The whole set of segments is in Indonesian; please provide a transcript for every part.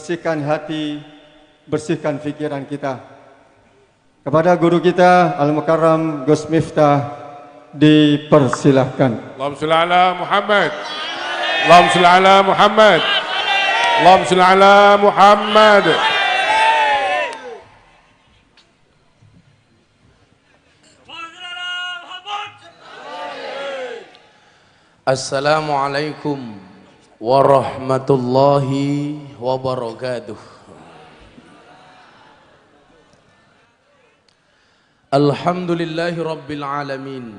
bersihkan hati, bersihkan pikiran kita. Kepada guru kita Al-Mukarram Gus Miftah dipersilahkan. Allahumma shalli ala Muhammad. Allahumma shalli ala Muhammad. Allahumma shalli ala Muhammad. Assalamualaikum warahmatullahi wabarakatuh. Alhamdulillahi rabbil alamin.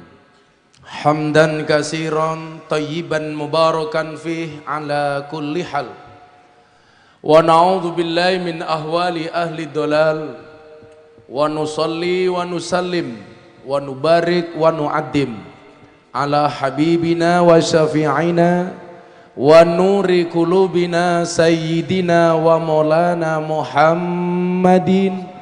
Hamdan katsiran tayyiban mubarakan fih ala kulli hal. Wa na'udzu billahi min ahwali ahli dhalal. Wa nusalli wa nusallim wa nubarik wa nu'addim ala habibina wa syafi'ina wa nuri kulubina sayyidina wa maulana Muhammadin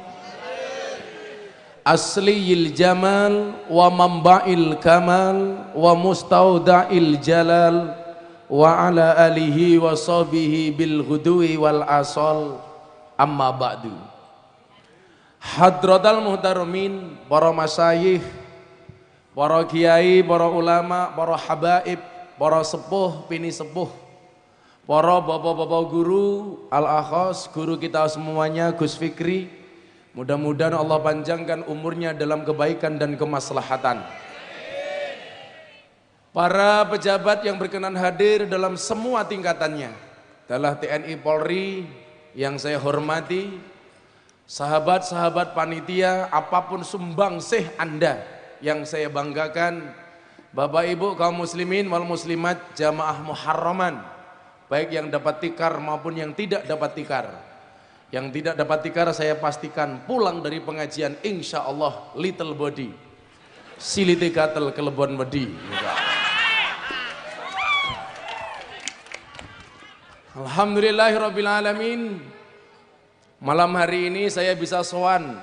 asliyil jamal wa mamba'il kamal wa mustauda'il jalal wa ala alihi wa sahbihi bil ghudwi wal asal, amma ba'du. Hadratal muhtaramin, para masyayikh, para kiai, para ulama, para habaib, para sepuh, pini sepuh, para bapak-bapak guru, al-akhos, guru kita semuanya, Gus Fikri, mudah-mudahan Allah panjangkan umurnya dalam kebaikan dan kemaslahatan. Para pejabat yang berkenan hadir dalam semua tingkatannya, adalah TNI Polri yang saya hormati, sahabat-sahabat panitia, apapun sumbangsih Anda yang saya banggakan, Bapak Ibu kaum muslimin wal muslimat jamaah muharraman, baik yang dapat tikar maupun yang tidak dapat tikar. Yang tidak dapat tikar saya pastikan pulang dari pengajian insya Allah little body, siliti gatel kelebon wedi. Alhamdulillahirabbil alamin. Malam hari ini saya bisa sowan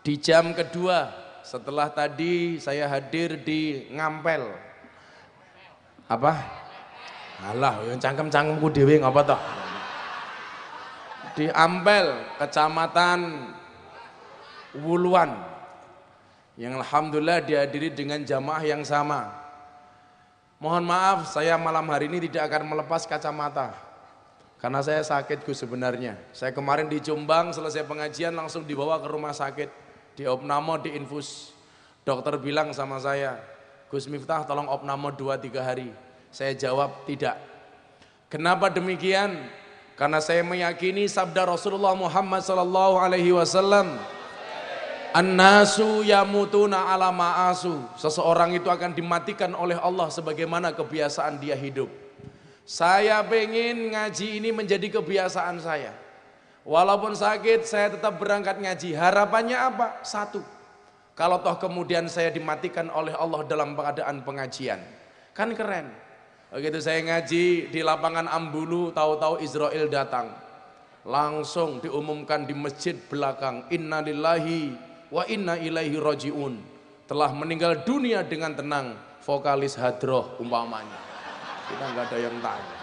di jam kedua setelah tadi saya hadir di Ngampel. Apa? Alah, yang cangkem-cangkemku dhewe ngapa toh? Di Ampel, Kecamatan Wuluan, yang alhamdulillah dihadiri dengan jamaah yang sama. Mohon maaf, saya malam hari ini tidak akan melepas kacamata karena saya sakit Gus sebenarnya. Saya kemarin di Jombang selesai pengajian langsung dibawa ke rumah sakit, di opname, di infus. Dokter bilang sama saya, Gus Miftah tolong opname 2-3 hari. Saya jawab tidak. Kenapa demikian? Karena saya meyakini sabda Rasulullah Muhammad SAW, An-nasu yamutuna ala ma'asu. Seseorang itu akan dimatikan oleh Allah sebagaimana kebiasaan dia hidup. Saya pengen ngaji ini menjadi kebiasaan saya. Walaupun sakit saya tetap berangkat ngaji. Harapannya apa? Satu, kalau toh kemudian saya dimatikan oleh Allah dalam keadaan pengajian, kan keren. Begitu saya ngaji di lapangan Ambulu, tahu-tahu Israel datang. Langsung diumumkan di masjid belakang, Inna lillahi wa inna ilaihi raji'un. Telah meninggal dunia dengan tenang vokalis Hadroh umpamanya. Kita nggak ada yang tanya.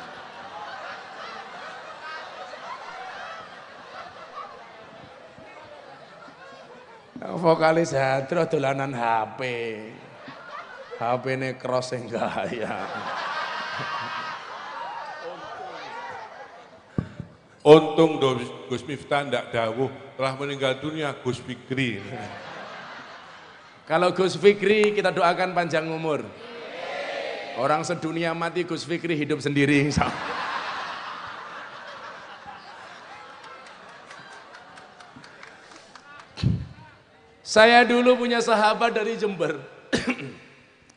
Vokalis Hadroh dolanan HP. HP ini cross yang gaya. Untung Gus Miftah ndak dawuh telah meninggal dunia Gus Fikri. Kalau Gus Fikri kita doakan panjang umur. Orang sedunia mati, Gus Fikri hidup sendiri. Saya dulu punya sahabat dari Jember.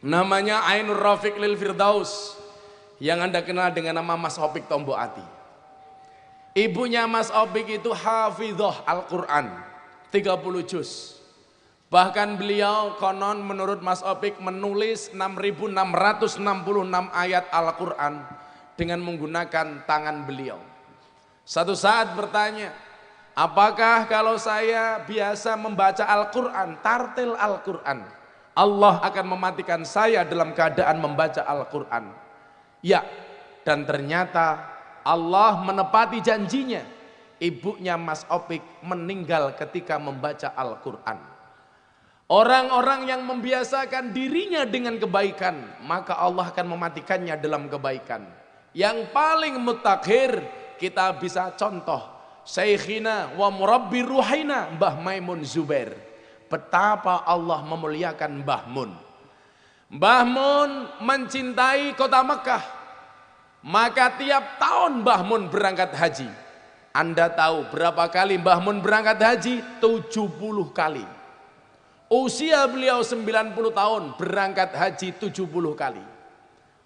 Namanya Ainur Rafiq Lil Firdaus, yang Anda kenal dengan nama Mas Opik Tombo Ati. Ibunya Mas Opik itu hafidhah Al-Quran 30 juz. Bahkan beliau konon menurut Mas Opik menulis 6.666 ayat Al-Quran dengan menggunakan tangan beliau. Satu saat bertanya, apakah kalau saya biasa membaca Al-Quran, tartil Al-Quran, Allah akan mematikan saya dalam keadaan membaca Al-Quran? Ya, dan ternyata Allah menepati janjinya. ibunya Mas Opik meninggal ketika membaca Al-Quran. Orang-orang yang membiasakan dirinya dengan kebaikan, maka Allah akan mematikannya dalam kebaikan. Yang paling mutakhir, kita bisa contoh Syekhina wa murabbi ruhina Mbah Maimun Zubair. Betapa Allah memuliakan Mbah Mun. Mbah Mun mencintai kota Mekah, maka tiap tahun Mbah Mun berangkat haji. Anda tahu berapa kali Mbah Mun berangkat haji? 70 kali. Usia beliau 90 tahun, berangkat haji 70 kali.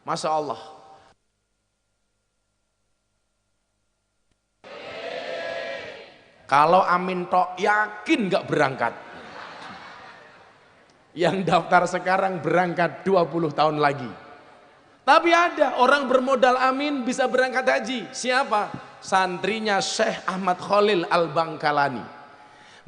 Masya Allah. Kalau amin tok yakin gak berangkat. Yang daftar sekarang berangkat 20 tahun lagi. Tapi ada orang bermodal amin bisa berangkat haji. Siapa? Santrinya Syekh Ahmad Khalil Al-Bangkalani.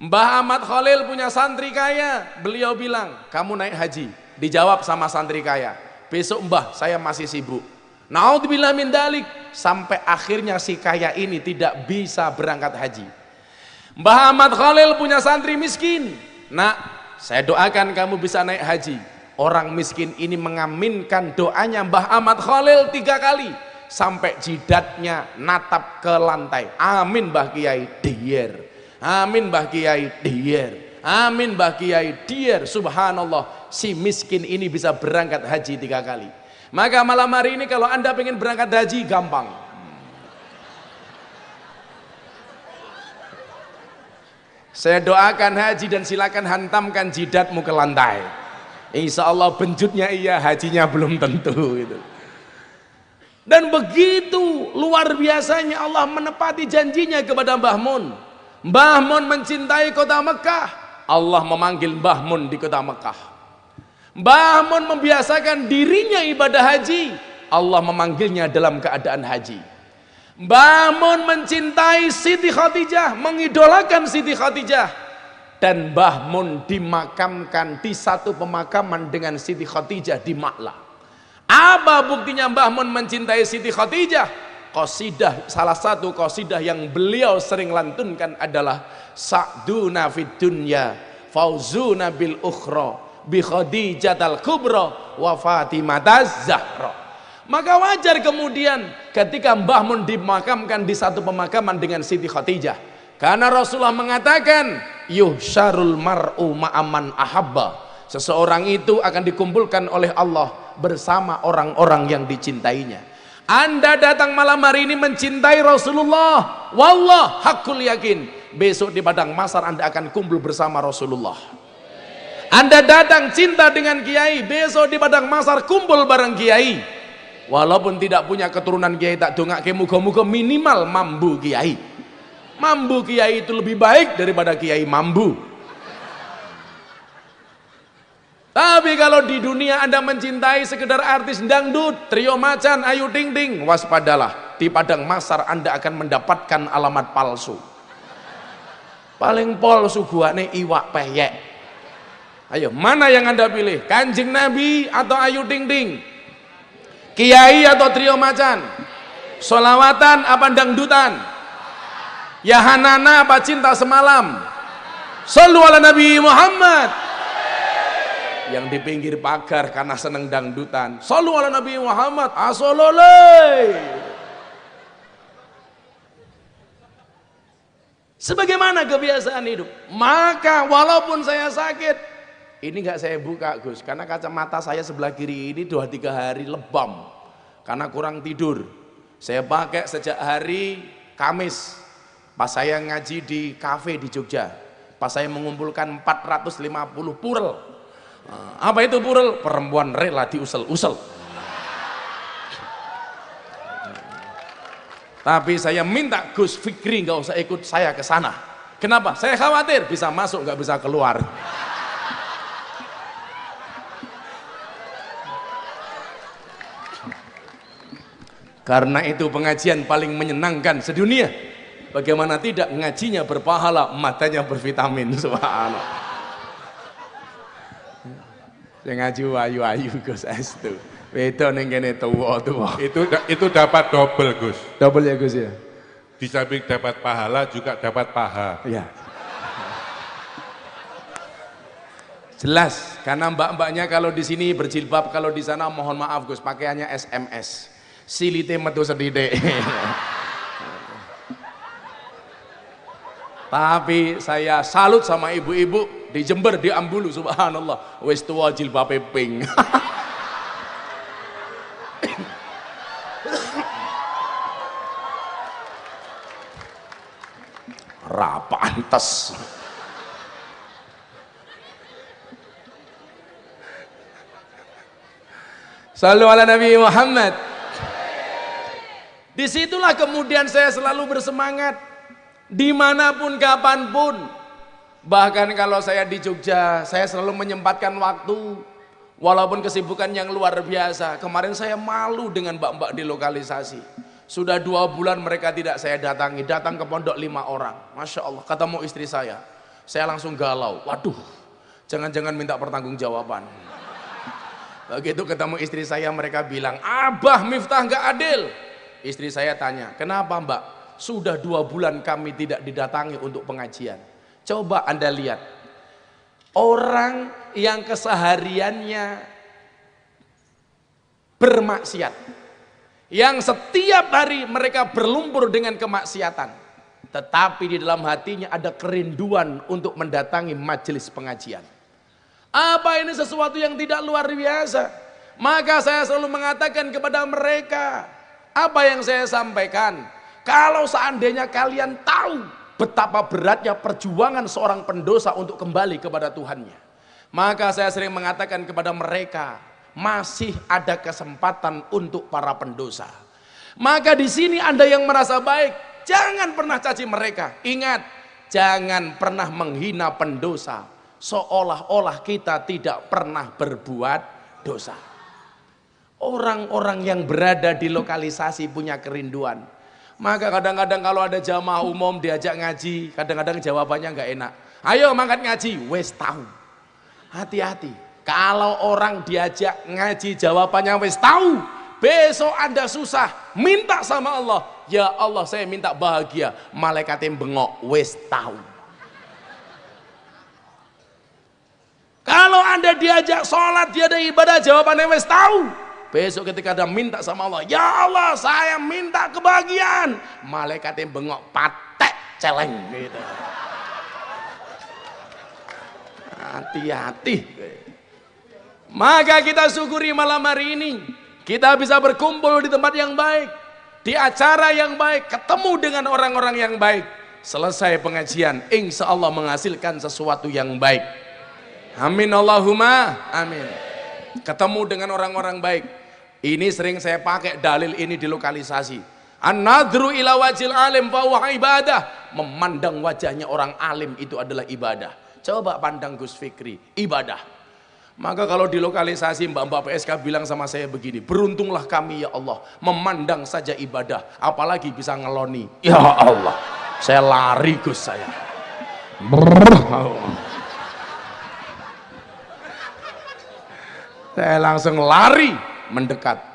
Mbah Ahmad Khalil punya santri kaya. Beliau bilang, kamu naik haji. Dijawab sama santri kaya, besok mbah saya masih sibuk. Naudzubillah min dalik. Sampai akhirnya si kaya ini tidak bisa berangkat haji. Mbah Ahmad Khalil punya santri miskin. Nak, saya doakan kamu bisa naik haji. Orang miskin ini mengaminkan doanya Mbah Ahmad Khalil 3 kali. Sampai jidatnya natap ke lantai. Amin Mbah Kiai, dier. Amin Mbah Kiai, dier. Amin Mbah Kiai, dier. Subhanallah, si miskin ini bisa berangkat haji 3 kali. Maka malam hari ini kalau Anda pengen berangkat haji, gampang. Saya doakan haji dan silakan hantamkan jidatmu ke lantai. Insya Allah benjutnya iya, hajinya belum tentu gitu. Dan begitu luar biasanya Allah menepati janjinya kepada Mbah Mun. Mbah Mun mencintai kota Mekah, Allah memanggil Mbah Mun di kota Mekah. Mbah Mun membiasakan dirinya ibadah haji, Allah memanggilnya dalam keadaan haji. Mbah Mun mencintai Siti Khadijah, mengidolakan Siti Khadijah, dan Mbah Mun dimakamkan di satu pemakaman dengan Siti Khadijah di Ma'la. Apa buktinya Mbah Mun mencintai Siti Khadijah? Qasidah, salah satu qasidah yang beliau sering lantunkan adalah Sa'duna fid dunya fauzuna bil ukhra bi Khadijatal kubra wa Fatimataz Zahra. Maka wajar kemudian ketika Mbah Mun dimakamkan di satu pemakaman dengan Siti Khadijah, karena Rasulullah mengatakan yuhsyarul mar'u ma'aman ahabba, seseorang itu akan dikumpulkan oleh Allah bersama orang-orang yang dicintainya. Anda datang malam hari ini mencintai Rasulullah, wallah hakul yakin besok di padang mahsyar Anda akan kumpul bersama Rasulullah. Anda datang cinta dengan kiai, besok di padang mahsyar kumpul bareng kiai. Walaupun tidak punya keturunan kiai, tak dongake muga-muga minimal mambu kiai. Mambu kiai itu lebih baik daripada kiai mambu. Tapi kalau di dunia Anda mencintai sekedar artis dangdut, trio macan, ayu ting ting, waspadalah, di padang mahsyar Anda akan mendapatkan alamat palsu. Paling palsu guane iwak peyek. Ayo, mana yang Anda pilih? Kanjeng Nabi atau ayu ting ting? Kiai atau trio macan? Solawatan apa dangdutan? Ya Hanana apa cinta semalam? Shallu ala Nabi Muhammad. Yang di pinggir pagar karena seneng dangdutan, shallu ala Nabi Muhammad, asololai. Sebagaimana kebiasaan hidup. Maka walaupun saya sakit, ini nggak saya buka Gus, karena kacamata saya sebelah kiri ini 2-3 hari lebam karena kurang tidur. Saya pakai sejak hari Kamis pas saya ngaji di kafe di Jogja, pas saya mengumpulkan 450 purel. Apa itu purel? Perempuan rela diusel-usel. Tapi saya minta Gus Fikri nggak usah ikut saya ke sana. Kenapa? Saya khawatir bisa masuk nggak bisa keluar. Karena itu pengajian paling menyenangkan sedunia. Bagaimana tidak, ngajinya berpahala, matanya bervitamin. Subhanallah. Yang ngaji ayu-ayu Gus Estu. Beda ning kene tuwa-tuwa. Itu dapat double Gus. Double ya Gus ya. Di samping dapat pahala juga dapat paha. Ya. Jelas, karena mbak-mbaknya kalau di sini berjilbab, kalau di sana mohon maaf Gus, pakaiannya SMS. Silite metu sedidik. Tapi saya salut sama ibu-ibu di Jember, di Ambulu, subhanallah. Wis tua jilbabe pink. Ra pantes. Sallu ala Nabi Muhammad. Disitulah kemudian saya selalu bersemangat, dimanapun kapanpun. Bahkan kalau saya di Jogja, saya selalu menyempatkan waktu, walaupun kesibukan yang luar biasa. Kemarin saya malu dengan mbak-mbak di lokalisasi. Sudah 2 bulan mereka tidak saya datangi, datang ke pondok 5 orang. Masya Allah, ketemu istri saya langsung galau. Waduh, jangan-jangan minta pertanggungjawaban. Begitu ketemu istri saya, mereka bilang, Abah Miftah nggak adil. Istri saya tanya, kenapa mbak? Sudah 2 bulan kami tidak didatangi untuk pengajian. Coba Anda lihat, orang yang kesehariannya bermaksiat, yang setiap hari mereka berlumpur dengan kemaksiatan, tetapi di dalam hatinya ada kerinduan untuk mendatangi majelis pengajian. Apa ini sesuatu yang tidak luar biasa? Maka saya selalu mengatakan kepada mereka, apa yang saya sampaikan, kalau seandainya kalian tahu betapa beratnya perjuangan seorang pendosa untuk kembali kepada Tuhannya, maka saya sering mengatakan kepada mereka, masih ada kesempatan untuk para pendosa. Maka di sini Anda yang merasa baik, jangan pernah caci mereka. Ingat, jangan pernah menghina pendosa, seolah-olah kita tidak pernah berbuat dosa. Orang-orang yang berada di lokalisasi punya kerinduan. Maka kadang-kadang kalau ada jamaah umum diajak ngaji, kadang-kadang jawabannya nggak enak. Ayo mangkat ngaji, wes tahu. Hati-hati. Kalau orang diajak ngaji jawabannya wes tahu, besok Anda susah, minta sama Allah. Ya Allah, saya minta bahagia. Malaikatnya bengok, wes tahu. Kalau Anda diajak sholat, dia ada ibadah, jawabannya wes tahu. Besok ketika Anda minta sama Allah, ya Allah saya minta kebahagiaan, malaikatnya bengok, patek celeng gitu. Hati-hati. Maka kita syukuri malam hari ini, kita bisa berkumpul di tempat yang baik, di acara yang baik, ketemu dengan orang-orang yang baik. Selesai pengajian, insya Allah menghasilkan sesuatu yang baik. Amin Allahumma amin. Ketemu dengan orang-orang baik. Ini sering saya pakai dalil ini di lokalisasi. An-nadru ila wajil alim fa huwa ibadah. Memandang wajahnya orang alim itu adalah ibadah. Coba pandang Gus Fikri, ibadah. Maka kalau di lokalisasi mbak-mbak PSK bilang sama saya begini, beruntunglah kami ya Allah, memandang saja ibadah, apalagi bisa ngeloni. Ya Allah, saya lari Gus saya. Saya langsung lari mendekat.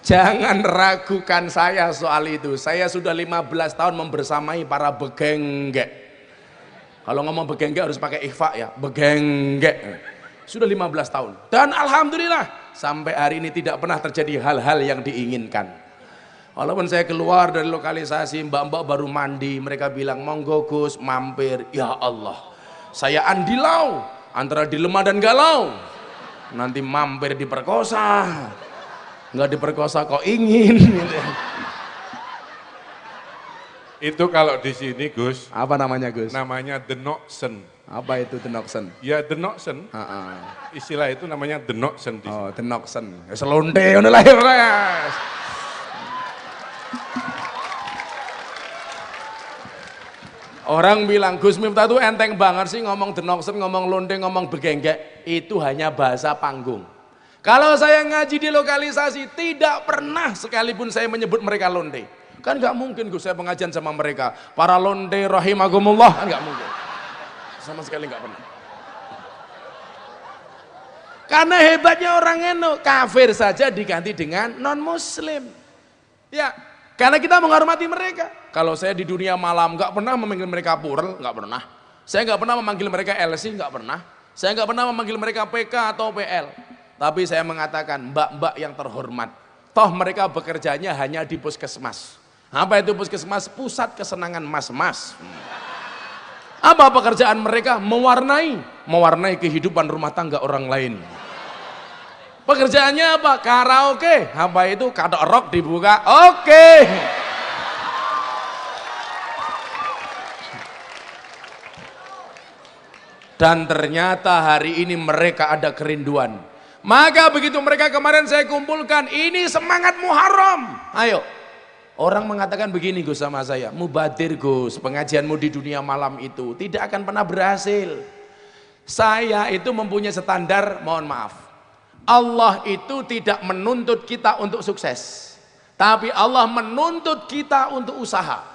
Jangan ragukan saya soal itu. Saya sudah 15 tahun membersamai para begenggek. Kalau ngomong begenggek harus pakai ikhfa ya, begenggek. Sudah 15 tahun. Dan alhamdulillah sampai hari ini tidak pernah terjadi hal-hal yang diinginkan. Walaupun saya keluar dari lokalisasi, mbak-mbak baru mandi, mereka bilang, monggo Gus, mampir. Ya Allah, saya andilau, antara dilema dan galau. Nanti mampir diperkosa, nggak diperkosa kok ingin. Itu kalau di sini Gus. Apa namanya Gus? Namanya denoksen. Apa itu denoksen? Ya denoksen. Istilah itu namanya denoksen. Oh denoksen. Selonte, udah lahir guys. Orang bilang Gus Miftah tuh enteng banget sih ngomong denoksen, ngomong londe, ngomong begenggek. Itu hanya bahasa panggung. Kalau saya ngaji di lokalisasi tidak pernah sekalipun saya menyebut mereka londe. Kan nggak mungkin Gus saya pengajian sama mereka para londe rahimahumullah, kan nggak mungkin. Sama sekali nggak pernah. Karena hebatnya orang NU, kafir saja diganti dengan non muslim. Ya, karena kita menghormati mereka. Kalau saya di dunia malam nggak pernah memanggil mereka Purl, nggak pernah. Saya nggak pernah memanggil mereka LC, nggak pernah. Saya nggak pernah memanggil mereka PK atau PL. Tapi saya mengatakan mbak-mbak yang terhormat. Toh mereka bekerjanya hanya di puskesmas. Apa itu puskesmas? Pusat kesenangan mas-mas. Apa pekerjaan mereka? Mewarnai kehidupan rumah tangga orang lain. Pekerjaannya apa? Karaoke. Apa itu? Katok rock dibuka. Oke. Dan ternyata hari ini mereka ada kerinduan. Maka begitu mereka kemarin saya kumpulkan, ini semangat Muharram. Ayo. Orang mengatakan begini Gus sama saya, mubadir Gus, pengajianmu di dunia malam itu tidak akan pernah berhasil. Saya itu mempunyai standar, mohon maaf. Allah itu tidak menuntut kita untuk sukses. Tapi Allah menuntut kita untuk usaha.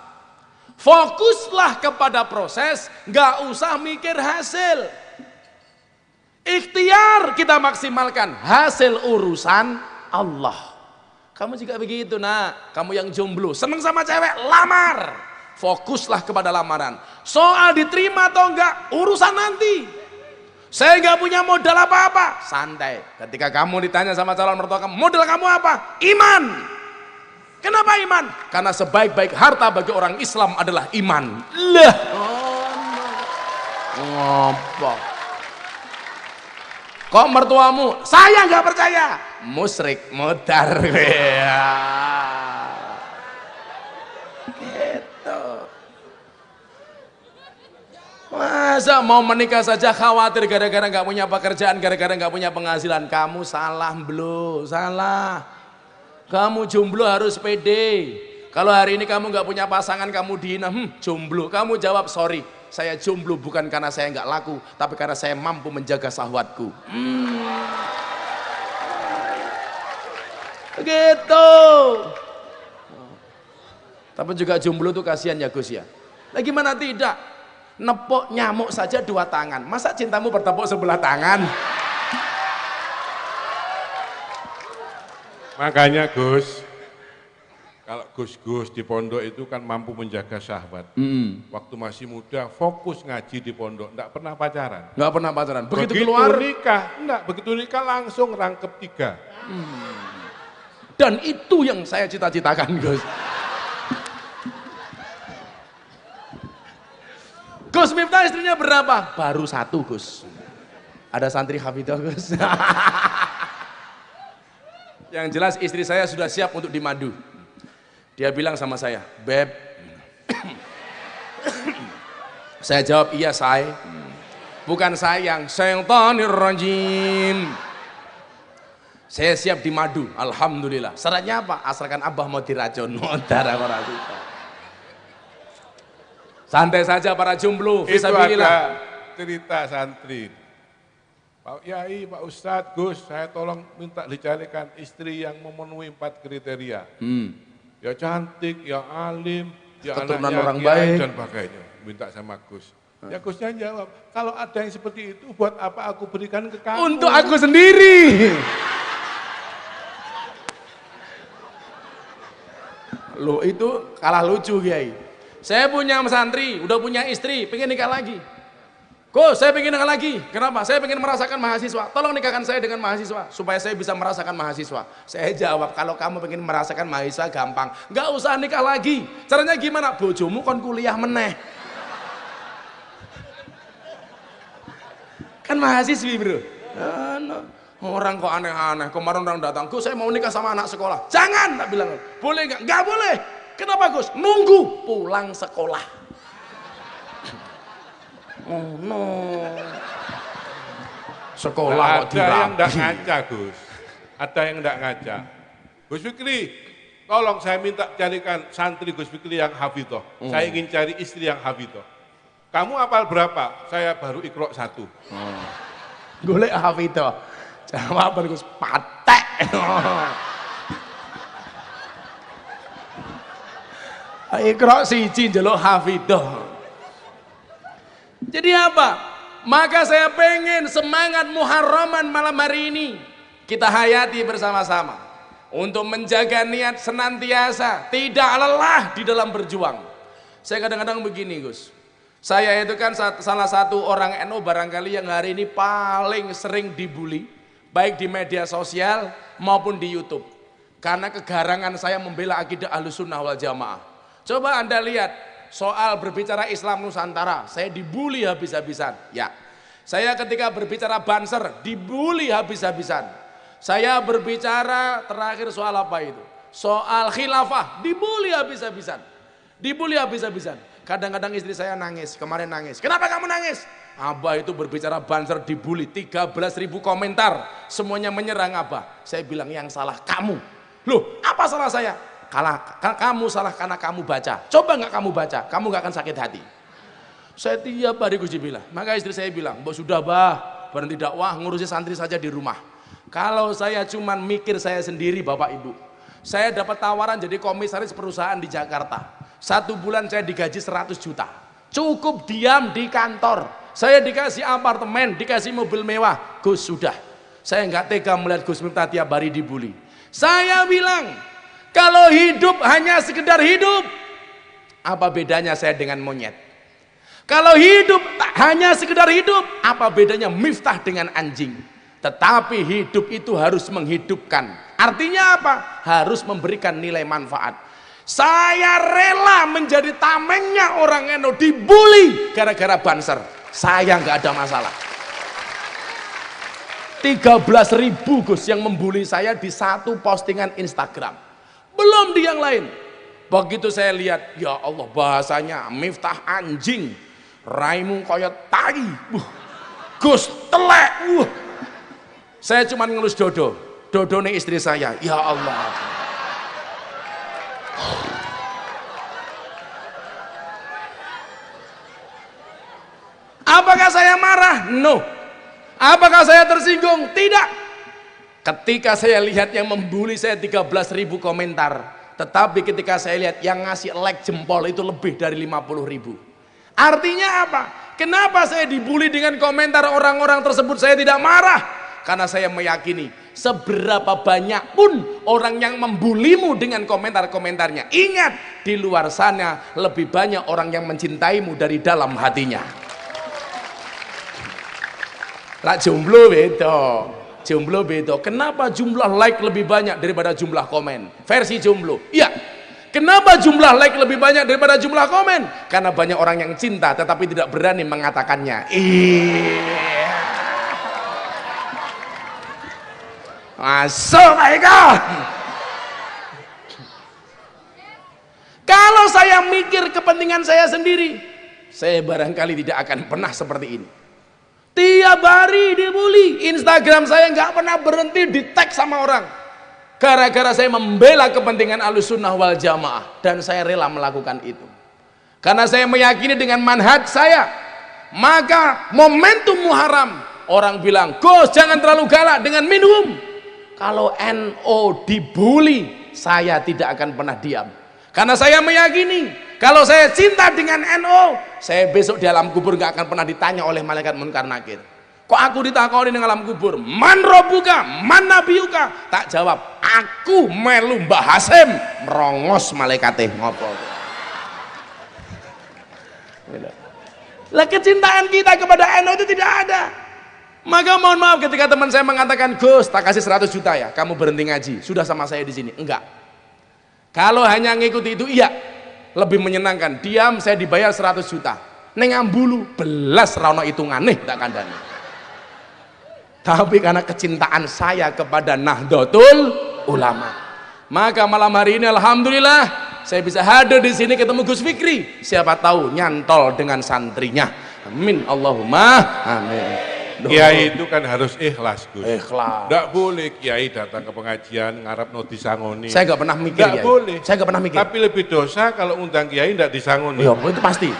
Fokuslah kepada proses, gak usah mikir hasil. Ikhtiar kita maksimalkan, hasil urusan Allah. Kamu juga begitu nak, kamu yang jomblo, seneng sama cewek, lamar. Fokuslah kepada lamaran. Soal diterima atau enggak, urusan nanti. Saya enggak punya modal apa-apa, santai. Ketika kamu ditanya sama calon mertua kamu, modal kamu apa? Iman. Kenapa iman? Karena sebaik-baik harta bagi orang Islam adalah iman. Lah. Ngopo? Kok mertuamu? Saya nggak percaya. Musyrik, mudar. Gitu. Masa mau menikah saja khawatir gara-gara nggak punya pekerjaan, gara-gara nggak punya penghasilan? Kamu salah, bro, salah. Kamu jomblo harus pede. Kalau hari ini kamu nggak punya pasangan, kamu dihina, jomblo. Kamu jawab, sorry, saya jomblo bukan karena saya nggak laku, tapi karena saya mampu menjaga syahwatku. Begitu. Tapi juga jomblo tuh kasihan ya Gus ya. Nah gimana tidak? Nepok nyamuk saja 2 tangan. Masa cintamu bertepuk sebelah tangan? Makanya Gus, kalau Gus-Gus di pondok itu kan mampu menjaga syahwat. Waktu masih muda fokus ngaji di pondok, enggak pernah pacaran. Enggak pernah pacaran. Begitu keluar nikah, begitu nikah langsung rangkep 3. Dan itu yang saya cita-citakan Gus. Gus Miftah istrinya berapa? Baru 1 Gus. Ada santri Hafidah Gus. Yang jelas istri saya sudah siap untuk dimadu. Dia bilang sama saya, Beb. Saya jawab, iya say. Bukan sayang, syaitanir rajim. Saya siap dimadu, alhamdulillah. Syaratnya apa? Asalkan abah mau diracun. Santai saja para jomblo. Itu ada cerita santri. Pak Yai, Pak Ustadz, Gus, saya tolong minta dicarikan istri yang memenuhi 4 kriteria. Ya cantik, ya alim, ya keturunan anaknya orang kiai, baik dan sebagainya. Minta sama Gus. Ya Gusnya jawab, kalau ada yang seperti itu, buat apa aku berikan ke kamu? untuk aku sendiri. Loh itu kalah lucu Kiai. Saya punya santri, udah punya istri, pengen nikah lagi. Gus, saya pengen nikah lagi. Kenapa? Saya pengen merasakan mahasiswa. Tolong nikahkan saya dengan mahasiswa supaya saya bisa merasakan mahasiswa. Saya jawab, kalau kamu pengen merasakan mahasiswa gampang, nggak usah nikah lagi. Caranya gimana? Bojomu kon kuliah meneh. Kan mahasiswi bro. Orang kok aneh-aneh. Kemarin orang datang, Gus saya mau nikah sama anak sekolah. Jangan, tak bilang. Boleh nggak? Nggak boleh. Kenapa Gus? Nunggu pulang sekolah. Oh no. Sekolah kok ada yang enggak ngaca Gus. Ada yang enggak ngaca. Gus Fikri, tolong saya minta carikan santri Gus Fikri yang hafidhoh. Saya ingin cari istri yang hafidhoh. Kamu hafal berapa? Saya baru Iqra 1. Golek hafidhoh. Jawaban Gus patek. Iqra 1 njaluk hafidhoh. Jadi apa? Maka saya pengen semangat Muharraman malam hari ini kita hayati bersama-sama untuk menjaga niat senantiasa tidak lelah di dalam berjuang. Saya kadang-kadang begini Gus, saya itu kan salah satu orang NU barangkali yang hari ini paling sering dibully baik di media sosial maupun di YouTube karena kegarangan saya membela akidah Ahlussunnah wal Jamaah. Coba Anda lihat soal berbicara Islam Nusantara, saya dibully habis-habisan. Ya, saya ketika berbicara Banser dibully habis-habisan. Saya berbicara terakhir soal apa itu? Soal khilafah, dibully habis-habisan. Dibully habis-habisan. Kadang-kadang istri saya nangis, kemarin nangis. Kenapa kamu nangis? Abah itu berbicara Banser dibully, 13.000 komentar, semuanya menyerang Abah. Saya bilang yang salah kamu. Loh, apa salah saya? Kamu salah karena kamu baca. Coba nggak kamu baca, kamu nggak akan sakit hati. Saya tiap hari Gus bilang. Maka istri saya bilang, sudah bah, berhenti dakwah, ngurusi santri saja di rumah. Kalau saya cuman mikir saya sendiri Bapak Ibu, saya dapat tawaran jadi komisaris perusahaan di Jakarta. 1 bulan saya digaji 100 juta. Cukup diam di kantor. Saya dikasih apartemen, dikasih mobil mewah. Gus sudah. Saya nggak tega melihat Gus Miftah tiap hari dibully. Saya bilang, kalau hidup hanya sekedar hidup, apa bedanya saya dengan monyet? Kalau hidup hanya sekedar hidup, apa bedanya Miftah dengan anjing? Tetapi hidup itu harus menghidupkan. Artinya apa? Harus memberikan nilai manfaat. Saya rela menjadi tamengnya orang NU dibully gara-gara Banser. Saya nggak ada masalah. 13.000 Gus yang membuli saya di satu postingan Instagram. Belum di yang lain. Begitu saya lihat, ya Allah bahasanya Miftah anjing, raimu koyot tai, Gus telek. Saya cuma ngelus dodo nih istri saya, ya Allah. Apakah saya marah? No. Apakah saya tersinggung? Tidak. Ketika saya lihat yang membuli saya 13.000 komentar, tetapi ketika saya lihat yang ngasih like jempol itu lebih dari 50.000. Artinya apa? Kenapa saya dibully dengan komentar orang-orang tersebut saya tidak marah? Karena saya meyakini seberapa banyak pun orang yang membulimu dengan komentar-komentarnya, ingat di luar sana lebih banyak orang yang mencintaimu dari dalam hatinya. Lah jomblo beda. Jomblo beda. Kenapa jumlah like lebih banyak daripada jumlah komen? Versi jomblo. Iya. Kenapa jumlah like lebih banyak daripada jumlah komen? Karena banyak orang yang cinta tetapi tidak berani mengatakannya. Iya. Masuk Eka. Kalau saya mikir kepentingan saya sendiri, saya barangkali tidak akan pernah seperti ini. Tiap hari dibully, Instagram saya nggak pernah berhenti di tag sama orang. Gara-gara saya membela kepentingan Ahlussunnah wal Jamaah dan saya rela melakukan itu. Karena saya meyakini dengan manhaj saya, maka momentum Muharram orang bilang, Gus jangan terlalu galak dengan minum. Kalau NU dibully, saya tidak akan pernah diam. Karena saya meyakini kalau saya cinta dengan NU, saya besok di alam kubur gak akan pernah ditanya oleh malaikat munkar nakir. Kok aku ditakoni di alam kubur, man robuka, man nabiyuka? Tak jawab, aku melu Mbah Hasim, merongos malaikatnya ngopo. Lah kecintaan kita kepada NU itu tidak ada. Maka mohon maaf ketika teman saya mengatakan, Gus tak kasih 100 juta ya, kamu berhenti ngaji, sudah sama saya di sini. Enggak. Kalau hanya ngikuti itu iya, lebih menyenangkan. Diam saya dibayar 100 juta. Neng ambulu belas rano hitungane tak kandani. Tapi karena kecintaan saya kepada Nahdlatul Ulama, maka malam hari ini alhamdulillah saya bisa hadir di sini ketemu Gus Fikri. Siapa tahu nyantol dengan santrinya. Amin Allahumma amin. Kiai itu kan harus ikhlas, Gus. Ikhlas. Nggak boleh Kiai datang ke pengajian ngarep no disangoni. Saya nggak pernah mikir. Nggak boleh. Saya nggak pernah mikir. Tapi lebih dosa kalau undang Kiai nggak disangoni. Ya, itu pasti.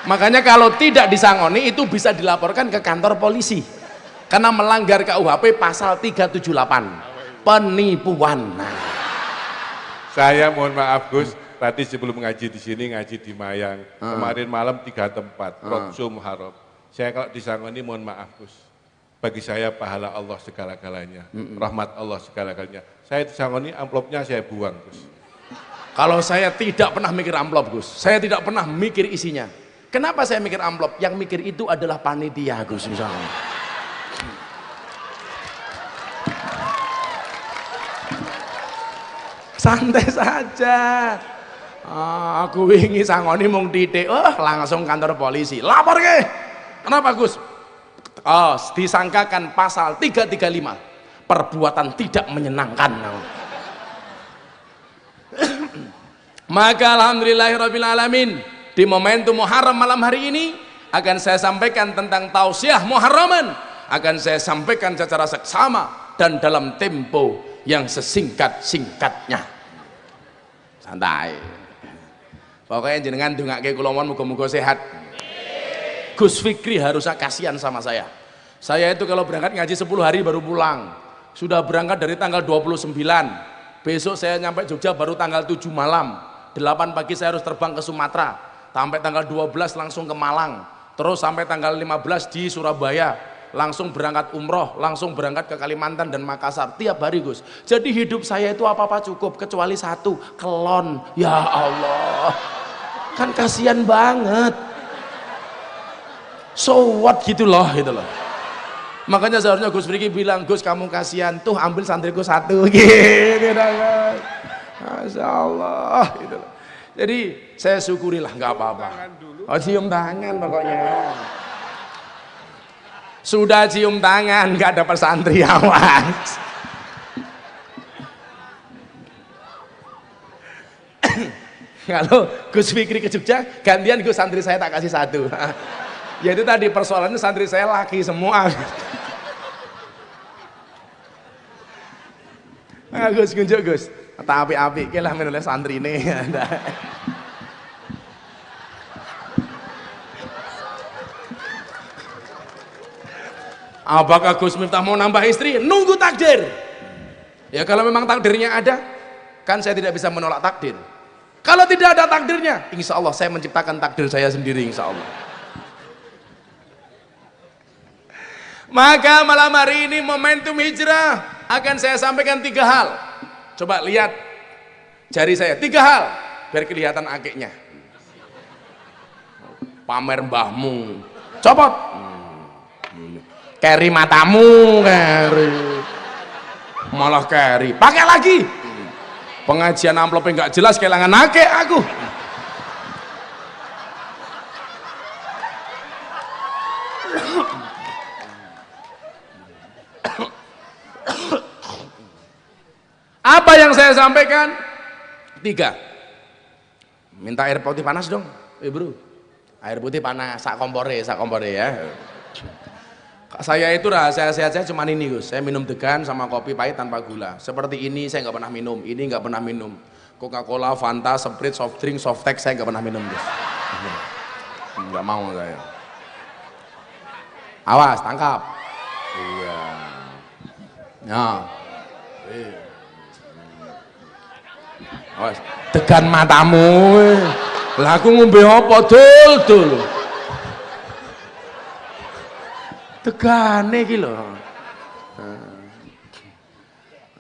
Makanya kalau tidak disangoni itu bisa dilaporkan ke kantor polisi. Karena melanggar KUHP pasal 378. Penipuan. Nah. Saya mohon maaf Gus, tadi sebelum ngaji di sini ngaji di Mayang. Kemarin malam 3 tempat, Roksum Haram. Saya kalau disangoni mohon maaf Gus. Bagi saya pahala Allah segala-galanya, rahmat Allah segala-galanya. Saya disangoni amplopnya saya buang Gus. Kalau saya tidak pernah mikir amplop Gus, saya tidak pernah mikir isinya. Kenapa saya mikir amplop? Yang mikir itu adalah panitia Gus misalnya. Santai saja. Aku wingi sangoni mung titik, langsung kantor polisi. Lapor ke. Kenapa Gus? Disangkakan pasal 335, perbuatan tidak menyenangkan. Maka alhamdulillahirrabbilalamin, di momentum Muharram malam hari ini akan saya sampaikan tentang tausiah Muharraman, akan saya sampaikan secara seksama dan dalam tempo yang sesingkat-singkatnya. Santai. Pokoknya jenengan ndongake kula mon muga-muga sehat. Gus Fikri harusnya kasihan sama saya. Saya itu kalau berangkat ngaji 10 hari baru pulang. Sudah berangkat dari tanggal 29. Besok saya nyampe Jogja baru tanggal 7 malam. 8 pagi saya harus terbang ke Sumatera. Sampai tanggal 12 langsung ke Malang. Terus sampai tanggal 15 di Surabaya. Langsung berangkat umroh, langsung berangkat ke Kalimantan dan Makassar. Tiap hari Gus. Jadi hidup saya itu apa-apa cukup. Kecuali satu, kelon. Ya Allah. Kan kasihan banget. So what gitu loh. Makanya seharusnya Gus Fikri bilang, Gus kamu kasihan tuh ambil santriku satu gitu kan. Masya Allah gitu loh. Jadi saya syukurilah nggak apa-apa. Cium tangan pokoknya. Sudah cium tangan nggak dapat santri, awas. Kalau Gus Fikri ke Jogja gantian Gus santri saya tak kasih satu. Ya itu tadi persoalannya santri saya laki semua. Gus kunjuk Gus, tak api-api ke lah menulis santri ini. Apakah Gus Miftah mau nambah istri? Nunggu takdir. Ya kalau memang takdirnya ada, kan saya tidak bisa menolak takdir. Kalau tidak ada takdirnya, insya Allah saya menciptakan takdir saya sendiri, insya Allah. Maka malam hari ini momentum hijrah akan saya sampaikan 3 hal. Coba lihat jari saya, 3 hal biar kelihatan akiknya. Pamer mbahmu, copot. Keri matamu, keri. Malah keri, pakai lagi. Pengajian amplopnya nggak jelas, kehilangan akik aku. Apa yang saya sampaikan? 3. Minta air putih panas dong, bro. Air putih panas, sak kompore ya. Saya itu rahasia sehat saya cuma ini Gus. Saya minum degan sama kopi pahit tanpa gula. Seperti ini saya nggak pernah minum. Ini nggak pernah minum. Coca-Cola, Fanta, Sprite, soft drink, soft tech saya nggak pernah minum Gus. Nggak mau saya. Awas, tangkap. Iya. Ya. Awas, degan matamu. Lah aku ngombe apa dul. Tegane iki lho.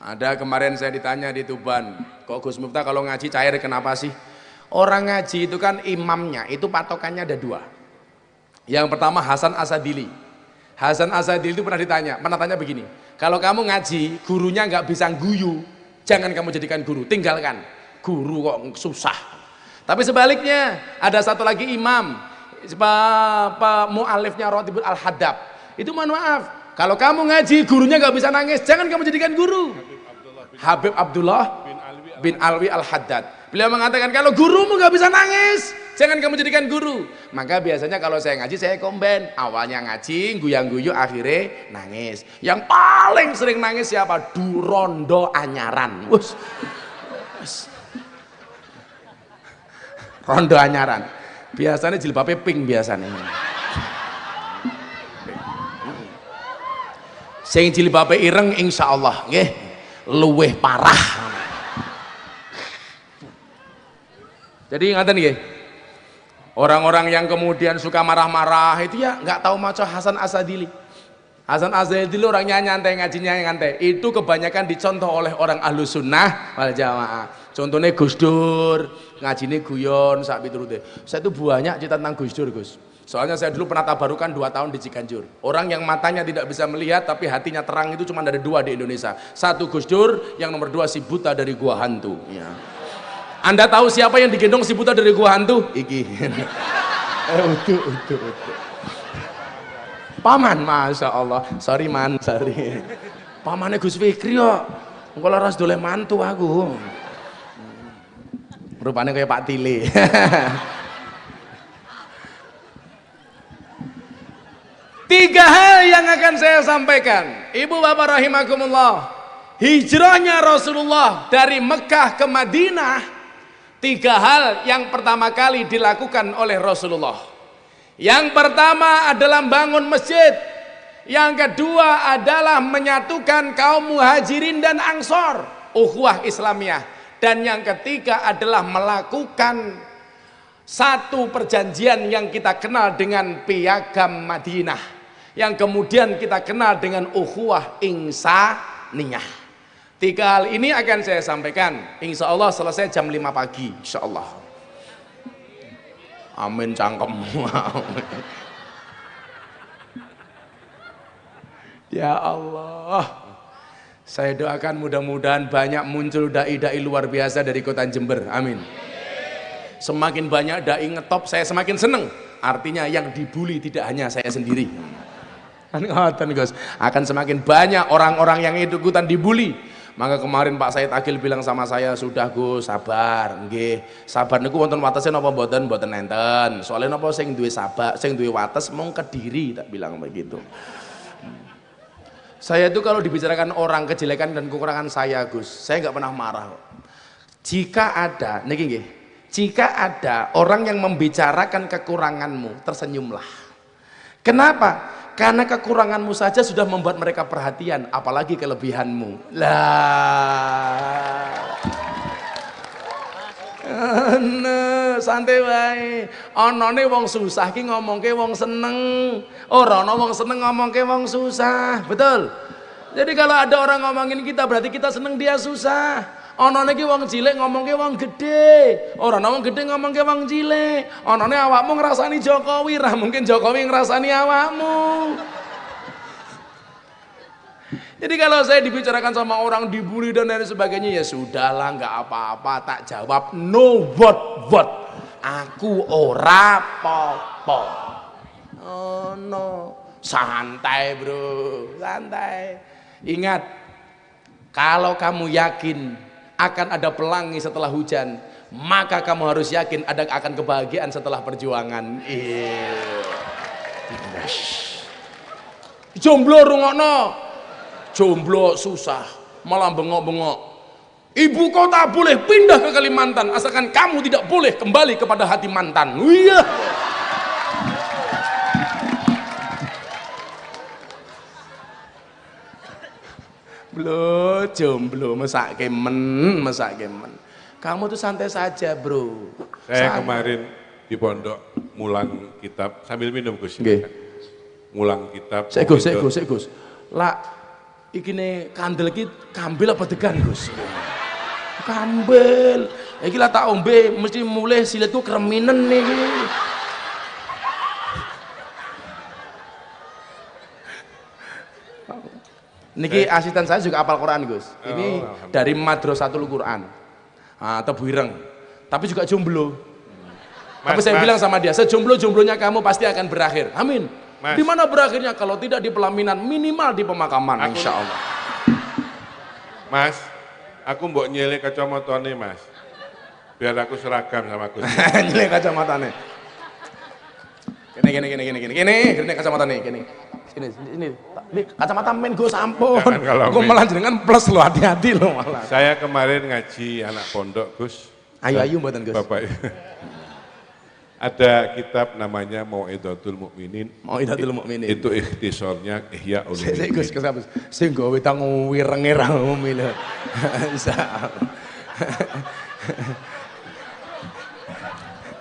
Ada kemarin saya ditanya di Tuban, kok Gus Miftah kalau ngaji cair kenapa sih? Orang ngaji itu kan imamnya, itu patokannya ada 2. Yang pertama Hasan Asadili. Hasan Asadili itu pernah tanya begini, kalau kamu ngaji, gurunya nggak bisa guyu, jangan kamu jadikan guru, tinggalkan. Guru kok susah. Tapi sebaliknya, ada satu lagi imam, mu'alifnya Rotibul Al-Haddab. Itu mohon maaf, kalau kamu ngaji gurunya nggak bisa nangis, jangan kamu jadikan guru. Habib Abdullah bin Alwi Al-Haddad, beliau mengatakan kalau gurumu nggak bisa nangis, jangan kamu jadikan guru. Maka biasanya kalau saya ngaji saya komben, awalnya ngaji guyang-guyu, akhirnya nangis. Yang paling sering nangis siapa? Durondo Anyaran. Rondo Anyaran biasanya jilbabnya pink biasanya. Sing jilbabe ireng insyaallah nggih luweh parah. Jadi ngaten nggih. Orang-orang yang kemudian suka marah-marah itu ya nggak tahu maca Hasan Asadili. Hasan Asadili orangnya nyantai, ngajinya nyantai. Itu kebanyakan dicontoh oleh orang ahlu sunnah wal jamaah. Contohnya Gus Dur, ngajine guyon sak piturute. Saya itu banyak cerita tentang Gus Dur, Gus. Soalnya saya dulu pernah tabarukan 2 tahun di Ciganjur. Orang yang matanya tidak bisa melihat tapi hatinya terang itu cuma ada 2 di Indonesia. 1 Gus Dur, yang nomor 2 si buta dari gua hantu. Ya. Anda tahu siapa yang digendong si buta dari gua hantu? Iki. Utuh. Paman, masya Allah. Sorry man, sorry. Pamannya Gus Fikri kok. Engko lara doleh mantu aku. Rupanya kayak Pak Tile. Tiga hal yang akan saya sampaikan. Ibu bapak rahimakumullah. Hijrahnya Rasulullah dari Mekah ke Madinah. 3 hal yang pertama kali dilakukan oleh Rasulullah. Yang pertama adalah bangun masjid. Yang kedua adalah menyatukan kaum muhajirin dan ansor, ukhuwah Islamiyah. Dan yang ketiga adalah melakukan satu perjanjian yang kita kenal dengan Piagam Madinah, yang kemudian kita kenal dengan ukhuwah insaniyah. 3 hal ini akan saya sampaikan. Insya Allah selesai jam 5 pagi. Insya Allah. Amin cangkem. Ya Allah. Saya doakan mudah-mudahan banyak muncul dai-dai luar biasa dari kota Jember. Amin. Semakin banyak dai ngetop, saya semakin seneng. Artinya yang dibully tidak hanya saya sendiri. Akan semakin banyak orang-orang yang ikutan dibully. Maka kemarin Pak Said Agil bilang sama saya, sudah Gus, sabar, nggih. Sabar niku wonten watese napa mboten nenten. Soalnya napa sing duwe sabar, sing duwe wates mung Kediri, tak bilang begitu. Saya itu kalau dibicarakan orang kejelekan dan kekurangan saya, Gus, saya nggak pernah marah. Jika ada, niki nggih, jika ada orang yang membicarakan kekuranganmu, tersenyumlah. Kenapa? Karena kekuranganmu saja sudah membuat mereka perhatian, apalagi kelebihanmu. Lah. Santai wae. Anane wong susah ki ngomongke wong seneng. Ora ana wong seneng ngomongke wong susah. Betul? Jadi kalau ada orang ngomongin kita berarti kita seneng dia susah. Anane ki wong cilik ngomongke wong gede. Ora ana wong gede ngomongke wong cilik. Anane awakmu ngrasani Jokowi, ra mungkin Jokowi ngrasani awakmu. Jadi kalau saya dibicarakan sama orang dibully dan lain sebagainya, ya sudahlah, nggak apa-apa, tak jawab no what. Aku ora popo. Oh no, santai bro, santai. Ingat, kalau kamu yakin akan ada pelangi setelah hujan, maka kamu harus yakin akan kebahagiaan setelah perjuangan. Jomblo rungokno. Jomblo susah, malah bengok-bengok. Ibu kota boleh pindah ke Kalimantan, asalkan kamu tidak boleh kembali kepada hati mantan. Iya. Jomblo mesake men. Kamu tuh santai saja, bro. Saya kemarin di pondok mulang kitab sambil minum, Gus. Mulang kitab. Saya Gus. Lah iki ne kandel iki kambil apa degan, Gus? Kambil. Iki lah tak ombe mesti mulai silitku kreminen nih. Niki asisten saya juga hafal Quran, Gus. Ini dari Madrasatul Quran. Atau Buireng. Tapi juga jomblo. Tapi saya bilang sama dia, sejomblo-jomblonya kamu pasti akan berakhir. Amin. Di mana berakhirnya? Kalau tidak di pelaminan, minimal di pemakaman, insya Allah. Mas, aku mbok nyelek kacamatane, Mas. Biar aku seragam sama Gus. Nyelek kacamatane. Gini kacamatane, gini. Ini kacamata men Gus, ampun. Aku malah jenengan plus lo, hati-hati lo malah. Saya kemarin ngaji anak pondok, Gus. Ayu mboten, Gus. Bapak. Ada kitab namanya Mau'izatul Mukminin. Mau'izatul Mukminin. Itu ikhtisornya Ihya Ulumuddin. Gus kesapa? Sing gawe tang wirenge ra ngomong lho.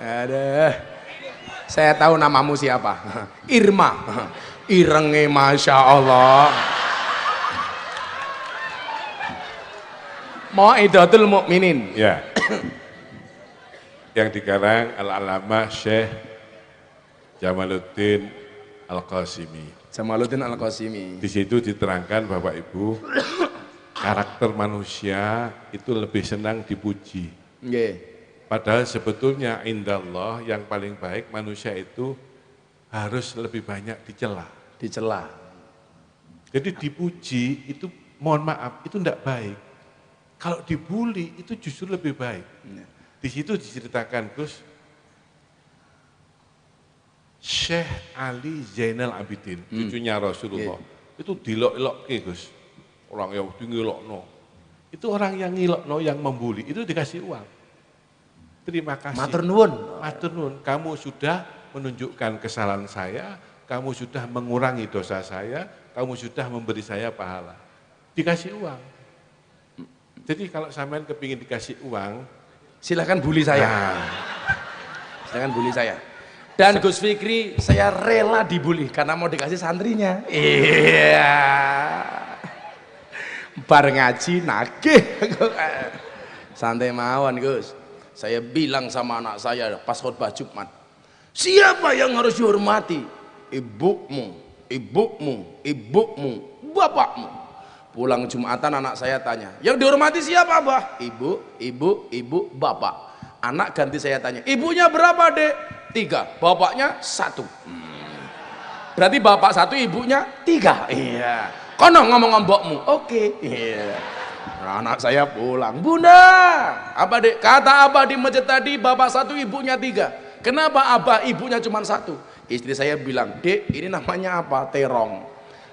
Ada. Saya tahu namamu siapa. Irma. Irenge Masya Allah. Mau'idatul Mukminin. Ya. Yang dikarang Al-Alamah Syekh Jamaluddin Al-Qasimi. Jamaluddin Al-Qasimi. Di situ diterangkan Bapak Ibu, karakter manusia itu lebih senang dipuji. Nggih. Padahal sebetulnya indallah yang paling baik manusia itu harus lebih banyak dicela. Dicela. Jadi dipuji itu mohon maaf itu tidak baik. Kalau dibully itu justru lebih baik. Di situ diceritakan Gus, Syekh Ali Zainal Abidin, cucunya Rasulullah, itu dilok-ilok Gus. Orang yang ngilokno. Itu orang yang ngilokno, yang membuli, itu dikasih uang. Terima kasih. Matur nuwun. Matur nuwun, kamu sudah menunjukkan kesalahan saya, kamu sudah mengurangi dosa saya, kamu sudah memberi saya pahala. Dikasih uang. Jadi kalau sampean kepingin dikasih uang, Silakan bully saya. Silakan bully saya. Dan Gus Fikri, saya rela dibully karena mau dikasih santrinya. Iya. Bar ngaji nagih. Santai mawon Gus. Saya bilang sama anak saya pas khutbah Jumat, siapa yang harus dihormati? Ibumu, ibumu, ibumu, bapakmu. Pulang Jumatan anak saya tanya, yang dihormati siapa Abah? Ibu, ibu, ibu, bapak. Anak ganti saya tanya, ibunya berapa Dek? 3, bapaknya 1. Berarti bapak 1, ibunya 3. Iya. Kono ngomong mbokmu. Oke. Iya. Nah, anak saya pulang, Bunda, apa Dek? Kata Abah di masjid tadi, bapak 1, ibunya 3. Kenapa Abah ibunya cuma 1? Istri saya bilang, Dek, ini namanya apa? Terong.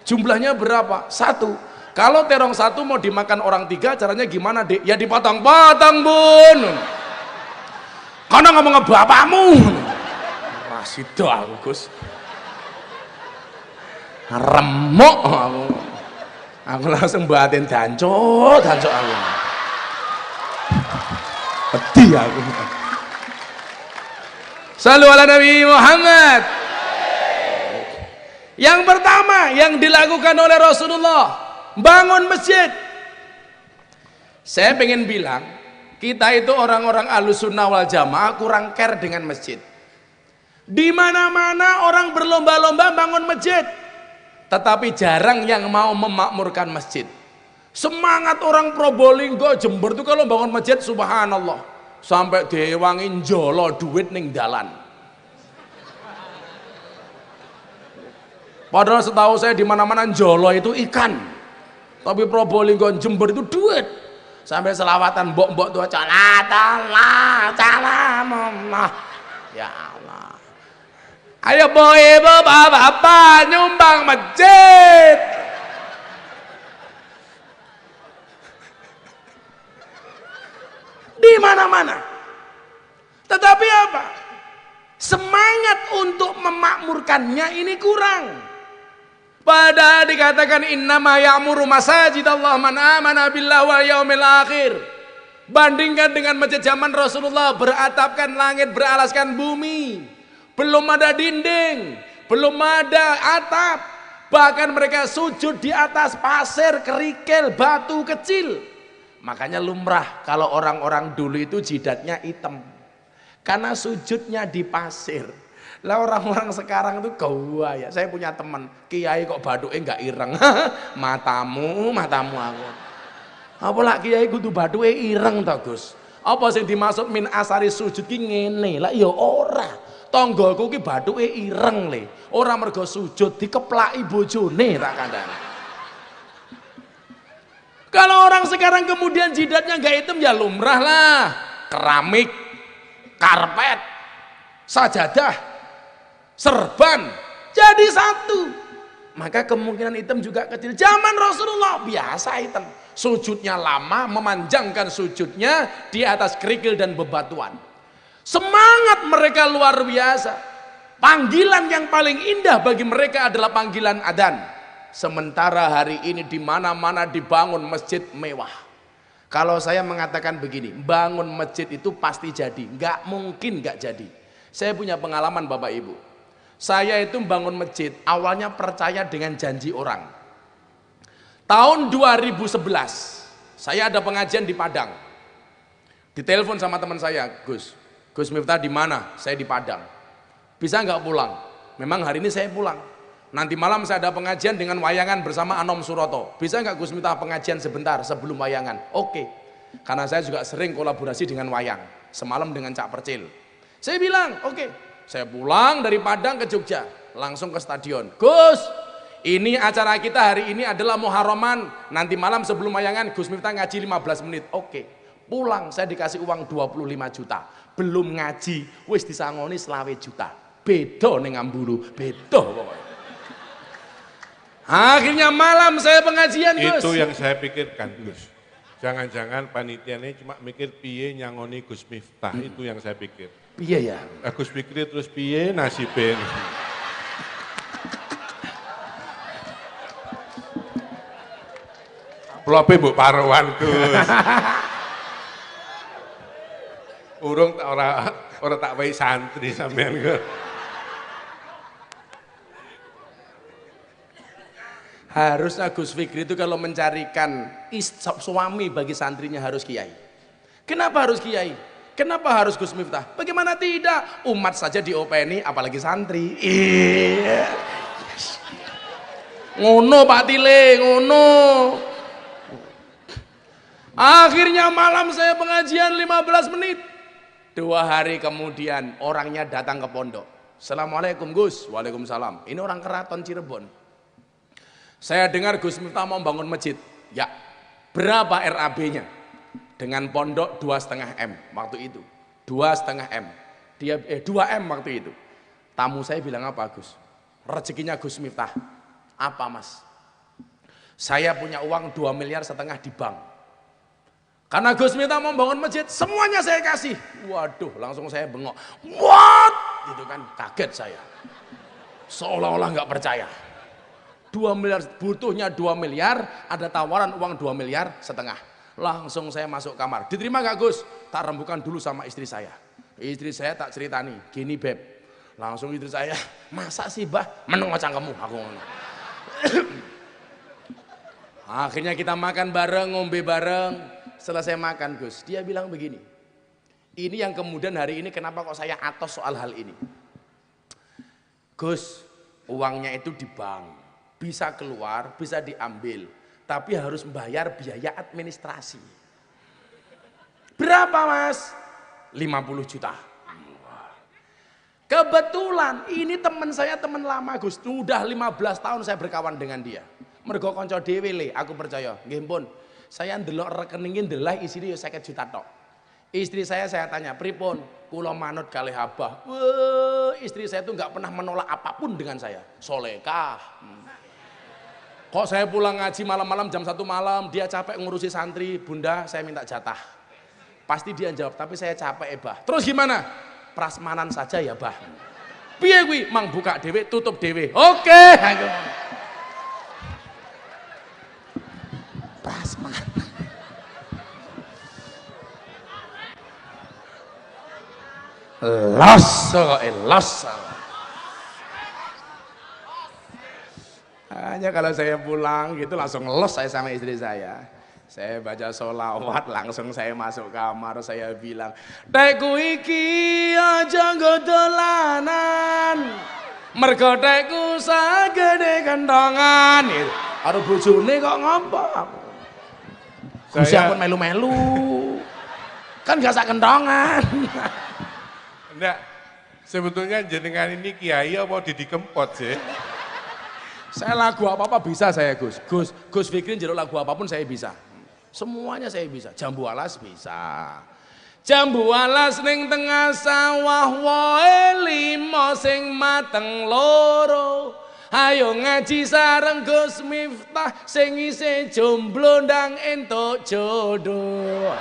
Jumlahnya berapa? 1. Kalau terong 1 mau dimakan orang 3, caranya gimana Dek? Ya dipotong-potong Bun. Kono ngomong ke bapakmu. Masih dah Gus. Remuk aku. Aku langsung batin dancok aku. Pedih aku. Shallu ala Nabi Muhammad. Yang pertama yang dilakukan oleh Rasulullah, bangun masjid. Saya pengen bilang, kita itu orang-orang Ahlussunnah wal Jamaah kurang care dengan masjid. Di mana-mana orang berlomba-lomba bangun masjid. Tetapi jarang yang mau memakmurkan masjid. Semangat orang Probolinggo, Jember itu kalau bangun masjid, subhanallah, sampai diwangi njolo duit ning dalan. Padahal setahu saya di mana-mana njolo itu ikan, tapi Probolinggo, Jember itu duit. Sampai selawatan mbok-mbok tuh, calatallah, calamullah. Ya Allah. Ayo ibu, bapak nyumbang masjid. Di mana-mana. Tetapi apa? Semangat untuk memakmurkannya ini kurang. Padahal dikatakan innama ya'muru masajidallah man amana billahi wal yaumil akhir. Bandingkan dengan masjid zaman Rasulullah, beratapkan langit, beralaskan bumi. Belum ada dinding, belum ada atap, bahkan mereka sujud di atas pasir, kerikil, batu kecil. Makanya lumrah kalau orang-orang dulu itu jidatnya hitam, karena sujudnya di pasir. Lah orang-orang sekarang itu gua ya, saya punya teman kiai kok baduke nggak ireng. matamu aku. Apalah kiai kudu baduke ireng ta Gus? Apa sing dimaksud min asari sujud ki ngene? Lah ya ora. Tonggoku ki bathuke ireng le, ora mergo sujud dikeplaki bojone tak kandhani. Kalau orang sekarang kemudian jidatnya nggak hitam ya lumrah lah, keramik, karpet, sajadah, serban jadi satu. Maka kemungkinan hitam juga kecil. Zaman Rasulullah biasa hitam, sujudnya lama, memanjangkan sujudnya di atas kerikil dan bebatuan. Semangat mereka luar biasa. Panggilan yang paling indah bagi mereka adalah panggilan adzan. Sementara hari ini di mana-mana dibangun masjid mewah. Kalau saya mengatakan begini, bangun masjid itu pasti jadi, nggak mungkin nggak jadi. Saya punya pengalaman Bapak Ibu. Saya itu bangun masjid, awalnya percaya dengan janji orang. Tahun 2011, saya ada pengajian di Padang. Ditelepon sama teman saya, Gus Miftah di mana? Saya di Padang. Bisa nggak pulang? Memang hari ini saya pulang. Nanti malam saya ada pengajian dengan wayangan bersama Anom Suroto. Bisa nggak Gus Miftah pengajian sebentar sebelum wayangan? Oke. Karena saya juga sering kolaborasi dengan wayang. Semalam dengan Cak Percil. Saya bilang, oke. Saya pulang dari Padang ke Jogja, langsung ke stadion. Gus, ini acara kita hari ini adalah Muharraman. Nanti malam sebelum wayangan Gus Miftah ngaji 15 menit. Oke. Pulang saya dikasih uang 25 juta. Belum ngaji, wis disangoni 20 juta. Beda ning Ambulu, beda pokoknya. Akhirnya malam saya pengajian, Gus. Itu yang saya pikirkan, Gus. Jangan-jangan panitianya cuma mikir piye nyangoni Gus Miftah, itu yang saya pikir. Iya ya. Gus Fikri terus piye nasibin. Pelope mbok paruan, Gus. Urung tak ora tak wae santri sampean, Gus. Harusnya Gus Fikri itu kalau mencarikan suami bagi santrinya harus kiai. Kenapa harus kiai? Kenapa harus Gus Miftah? Bagaimana tidak? Umat saja diopeni, apalagi santri. Iya. Ngono Pak Tile, ngono. Akhirnya malam saya pengajian 15 menit. 2 hari kemudian orangnya datang ke pondok. Assalamualaikum Gus. Waalaikumsalam. Ini orang Keraton Cirebon. Saya dengar Gus Miftah mau bangun masjid. Ya, berapa RAB-nya? Dengan pondok 2,5 M waktu itu. 2,5 M. Dia 2 M waktu itu. Tamu saya bilang apa, Gus? Rezekinya Gus Miftah. Apa, Mas? Saya punya uang 2,5 miliar di bank. Karena Gus Miftah mau bangun masjid, semuanya saya kasih. Waduh, langsung saya bengok. What? Gitu kan, kaget saya. Seolah-olah nggak percaya. 2 miliar, butuhnya 2 miliar, ada tawaran uang 2,5 miliar. Langsung saya masuk kamar. Diterima gak Gus? Tak rembukan dulu sama istri saya. Istri saya tak ceritani, gini Beb. Langsung istri saya, masa sih bah? Meneng kamu, aku ngono. Akhirnya kita makan bareng, ngombe bareng. Selesai makan Gus, dia bilang begini. Ini yang kemudian hari ini kenapa kok saya atos soal hal ini. Gus, uangnya itu di bank. Bisa keluar, bisa diambil. Tapi harus membayar biaya administrasi. Berapa Mas? 50 juta. Kebetulan ini teman saya, teman lama Gus. Sudah 15 tahun saya berkawan dengan dia. Mergo konco dhewe le, aku percaya. Nggih pun. Saya ndelok rekeningin ndelah isine ya 50 juta tok. Istri saya tanya, "Pripun? Kula manut kalih Abah." Istri saya itu nggak pernah menolak apapun dengan saya. Solekah. Kok saya pulang ngaji malam-malam jam 1 malam, dia capek ngurusi santri, Bunda saya minta jatah. Pasti dia jawab, tapi saya capek Bah. Terus gimana? Prasmanan saja ya Bah. Piye kuwi? Mang buka dhewe, tutup dhewe. Oke. Prasmanan. Los. Hanya kalau saya pulang gitu langsung los saya sama istri saya. Saya baca sholawat langsung saya masuk kamar, saya bilang, "Tekku iki aja nggo dolanan. Mergo tekku sagede kentongan." Karo bojone kok ngopo? Gusti ampun melu-melu. Kan gak sak kentongan. Enggak. Sebetulnya jenengan ini kiai apa Didi Kempot sih? Saya lagu apa-apa bisa saya Gus Fikri njaluk lagu apapun saya bisa. Semuanya saya bisa. Jambu alas bisa. Jambu alas ning tengah sawah wae limo sing mateng loro. Ayo ngaji sareng Gus Miftah sing isih jomblo ndang entuk jodoh.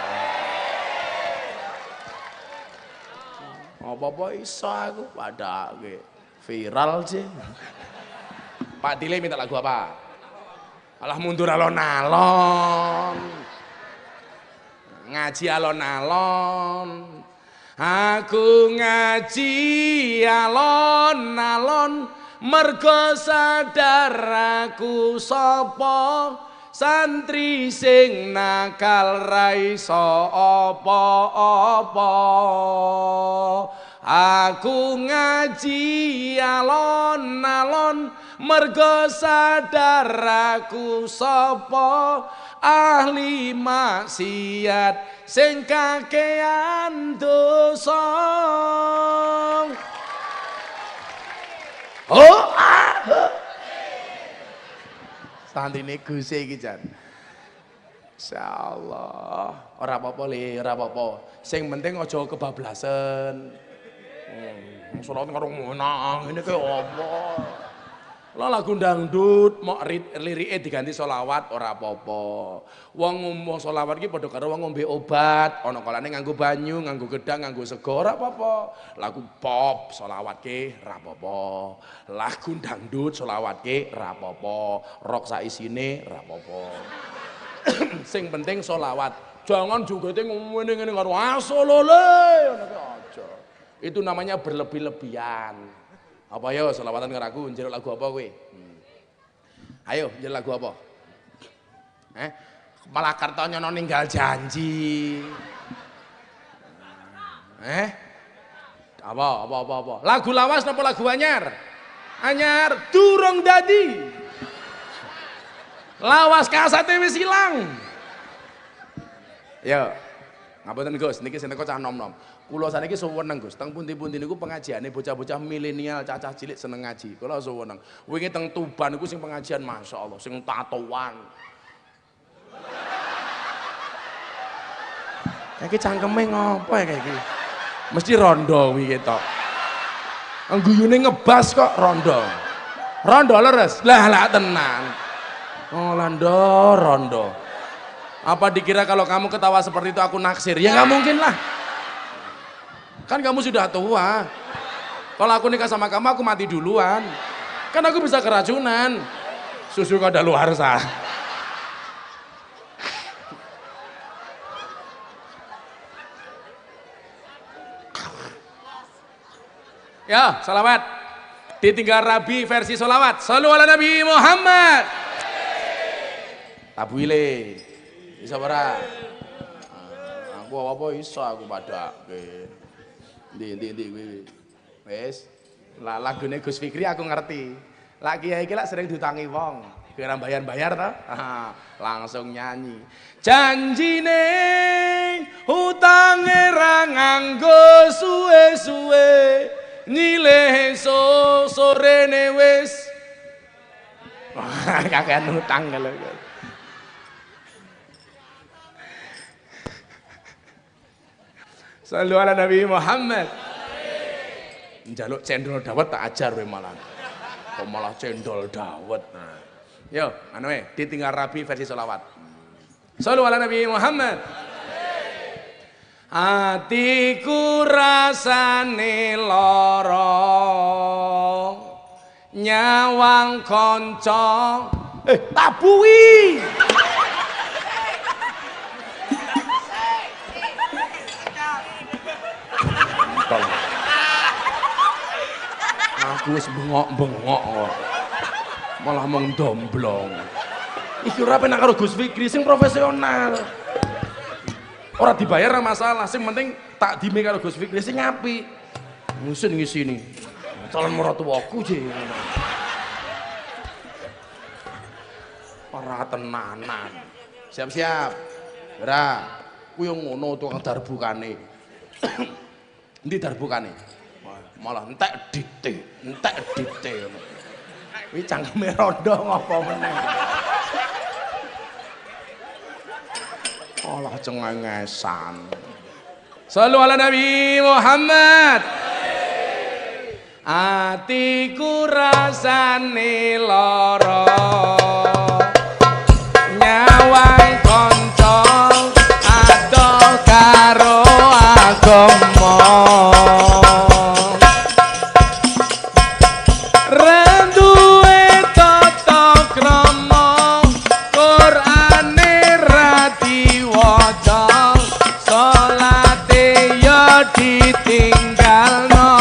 Apa-apa iso aku padake viral sih. Pak Dile minta lagu apa? Alah mundur alon-alon. Ngaji alon-alon. Aku ngaji alon-alon mergo sadar aku sapa santri sing nakal ra iso apa-apa. Aku ngaji alon-alon mergo sadar aku sapa ahli maksiat sing kakean dosa. Oh, santine Gus iki jan. Insyaallah, ora apa-apa Le, ora apa-apa. Sing penting aja kebablasan. Salat karo menang, ini kayak apa? Lah lagu dangdut, mau lirike diganti solawat, ora apa-apa. Wong ngomong solawat ki padha karo wong ngombe obat, ana kalane nganggo banyu, nganggo gedang, nganggo sego, ora apa-apa. Lagu pop, solawat ki ora apa-apa. Lagu dangdut, solawat ki ora apa-apa. Rock sak isine ora apa-apa. Sing penting solawat. Jangan juga ngene-ngene karo asolole, ngono ki aja. Itu namanya berlebih-lebihan. Apa yo selawatan karo aku, njeluk lagu apa kowe? Ayo, njeluk lagu apa? Malah Kartonyono ninggal janji. Apa? Lagu lawas napa lagu anyar? Anyar durung dadi. Lawas kasate wis ilang. Yo. Ngapunten Gus, niki seneko cah nom-nom. Kula saniki suweneng Gus, teng pundi-pundi niku pengajiane bocah-bocah milenial, cacah cilik seneng ngaji. Kula suweneng. Wingi teng Tuban niku sing pengajian masyaallah, sing tatoan. Iki cangkeme ngopo ya kayak iki? Mesti rondo wingi tok. Angguyune ngebas kok rondo. Rondo leres. Lah tenan. Oh rondo. Apa dikira kalau kamu ketawa seperti itu aku naksir? Ya nggak mungkin lah. Kan kamu sudah tua. Kalau aku nikah sama kamu aku mati duluan. Kan aku bisa keracunan. Susu kadaluarsa. Ya, salawat. Ditinggal Rabi versi solawat. Shallu ala Nabi Muhammad. Tabuile. Bisa ora? Aku apa iso aku padake. Ndi kuwi. Wis. Lah lagune Gus Fikri aku ngerti. Lah kiai iki lak sering diutangi wong. Kira bayar-bayar ta? Langsung nyanyi. Janjine hutange ra nganggo suwe-suwe. Nyileh sorene wis. Kakean utang lho. Sallu ala Nabi Muhammad. Njaluk cendol dawet tak ajar we malah. Kok malah cendol dawet. Nah. Yo, anu ditinggal Rabi versi selawat. Sallu ala Nabi Muhammad. Atiku rasane lara nyawang kanca tabuhi. Aku wis bengok-bengok kok. Malah mung domblong. Iki ora penak karo Gus Fikri sing profesional. Ora dibayar masalah, sing penting tak dime karo Gus Fikri sing apik. Musin ngisini. Calon mertuaku je. Ora tenanan. Siap-siap. Ora, kuwi ngono tukang darbukane. Endi darbukane? Malah entek dite ngono. Kuwi cangkeme rondo ngopo meneh. Alah cengengesan. Shallu ala Nabi Muhammad. Atiku rasane lara nyawang kanca adoh karo agama. ditinggalno.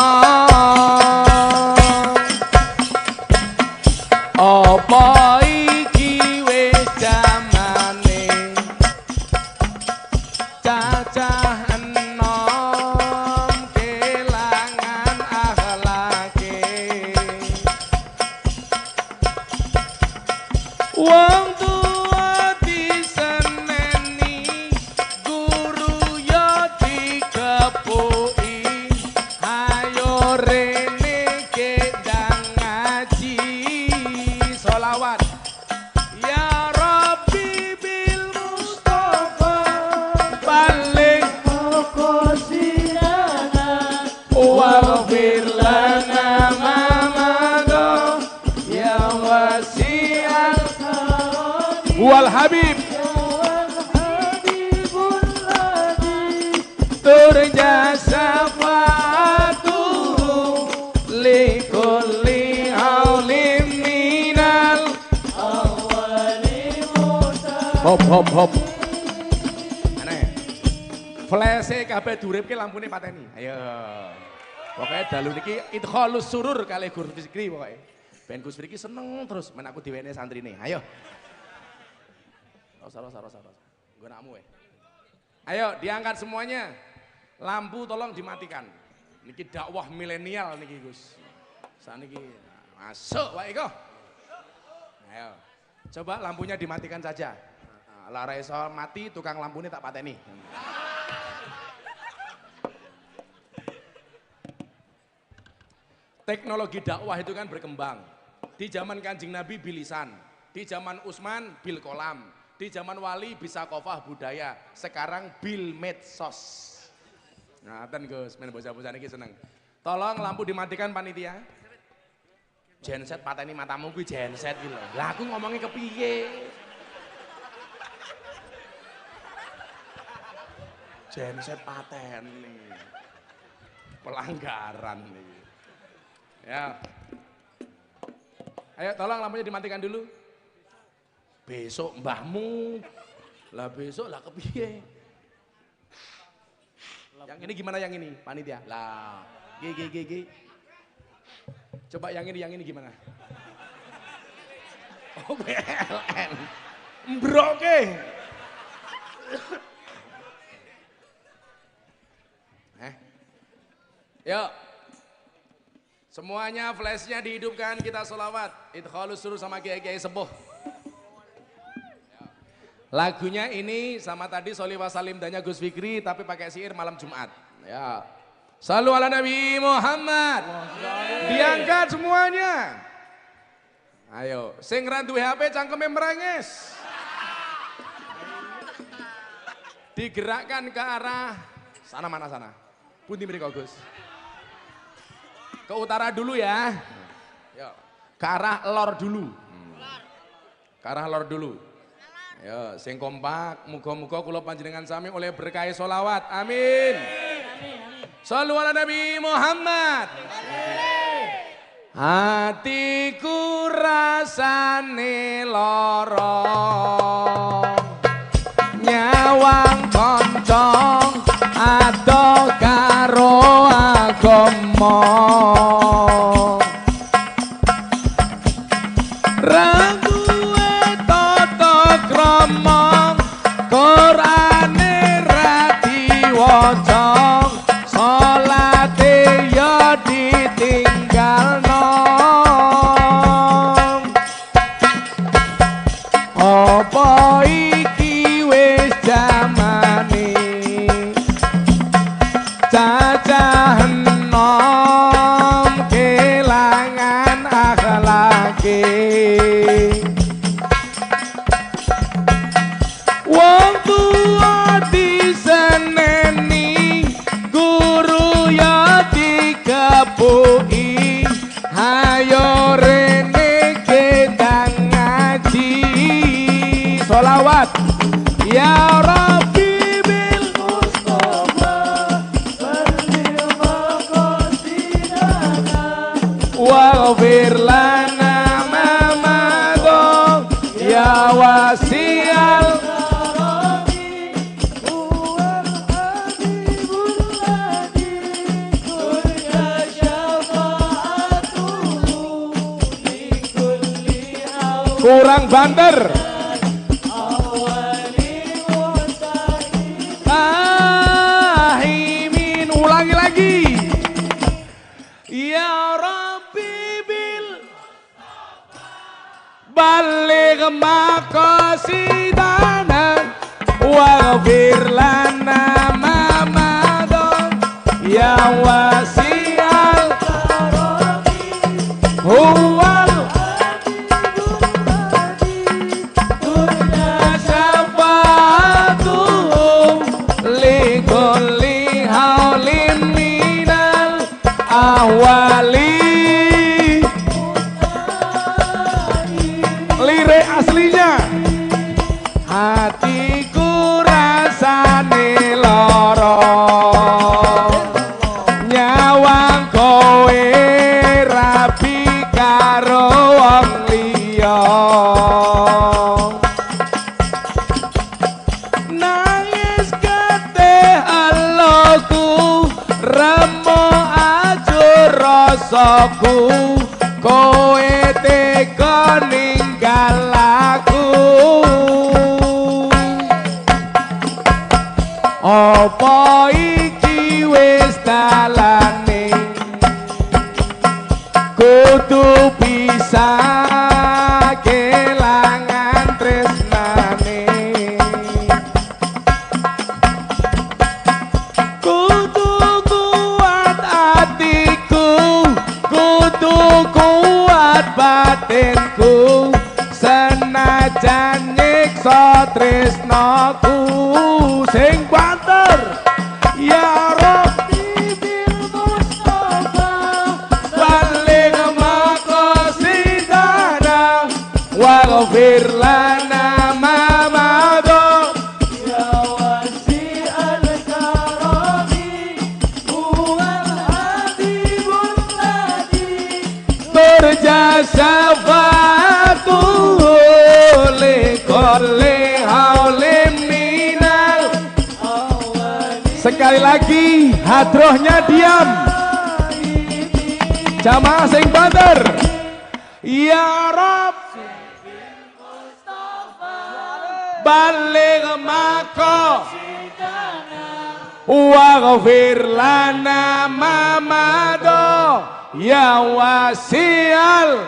Apa iki wis jamane cacah enom kelangan akhlake. Wong tua diseneni, guru yo dikepuki, ayo rene gendang ngaji. Sholawat ya Rabbi bil Mustafa balik qasirana waghfir lana ma madha ya wasi'al wal habib turja syafa'atuhu likulli haulim minal hop hop aneh flase kabeh duripke lampune pateni ayo pokoknya dalu niki idkhalus surur kali Gus Fikri pokoknya ben Gus Fikri seneng terus men aku diwene santrine ayo rosa gue nakmu ayo diangkat semuanya lampu tolong dimatikan niki dakwah milenial niki Gus saniki masuk wae iko ayo coba lampunya dimatikan saja lara iso mati tukang lampunya tak pateni teknologi dakwah itu kan berkembang di zaman Kanjeng Nabi bilisan di zaman Utsman bil kolam di zaman Wali bisa kofah budaya sekarang bil medsos. Nah, ten Gus, main bocah-bocah niki seneng. Tolong lampu dimatikan panitia. Genset pateni matamu kuwi genset iki lho. Lah aku ngomongnya kepiye? Genset pateni. Pelanggaran nih. Ya. Ayo tolong lampunya dimatikan dulu. Besok mbahmu. Lah besok lah kepiye? Yang ini gimana yang ini? Panitia. Lah, G. Coba yang ini gimana? Oh, BLN. Mbroke. Yuk. Semuanya flashnya dihidupkan, kita sholawat. Idkhalus surur sama kiai-kiai sepuh. Lagunya ini sama tadi Sholli wa Salim danya Gus Fikri tapi pakai syair malam Jumat. Ya. Shallu ala Nabi Muhammad. Diangkat semuanya. Ayo, sing ra duwe HP cangkeme merenges. Digerakkan ke arah sana mana sana. Pundi mriko Gus? Ke utara dulu ya. Yo. Ke arah lor dulu. Ke arah lor dulu. Ya, sing kompak, muga-muga kula panjenengan sami oleh berkah sholawat. Amin. Shallu ala Nabi Muhammad. Hatiku rasane lara, nyawang koncong adoh karo agama. Qur'ane ra diwaca, salate ya ditinggalno. Apa iki wis jamane cacah enom kelangan akhlake. Wong tua diseneni, guru ya dikepuki, ayo rene gendang ngaji. Sholawat ya Rabbi bil Mustafa balik qasirana waghfir lana ma madha ya wasi'al kurang banter. Ahimin, ulangi lagi. Ya Rabbi bil balik maqasidana waghfir lana ma madha ya wasi'al huwal syafa'atuhum li kulli haulin minal ahwali. Lirik aslinya, hatiku rasane loro, nyawang kowe rapi karo wong liya, nangis getih eloku remuk ajur rasaku, kowe teka ninggal aku. Apa iki wis dalane kudu bisa kelangan tresnane, kudu kuat hatiku, kudu kuat batinku, senajan nyiksa tresnaku. Sing banter ya Rabbi bil Mustafa balik maqasidana waghfir lana ma madha ya wasi'al karami huwal habibul ladhi turja syafa'atu li kulli haulin minal. Sekali lagi hadrohnya diam, jamaah sing banter ya Rabb balik maqo waghfir lana ma madha ya wasi'al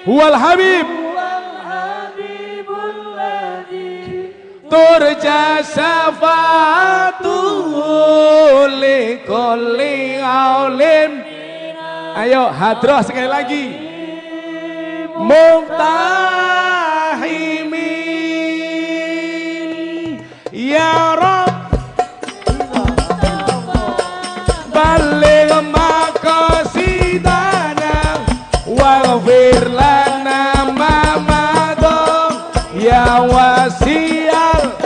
wal habib turja syafa'atuhu li kulli aulin. Ayo hadroh sekali lagi. Muqtahimin ya Rabb balik maqasidana waghfir lana ma madha ya wasi'al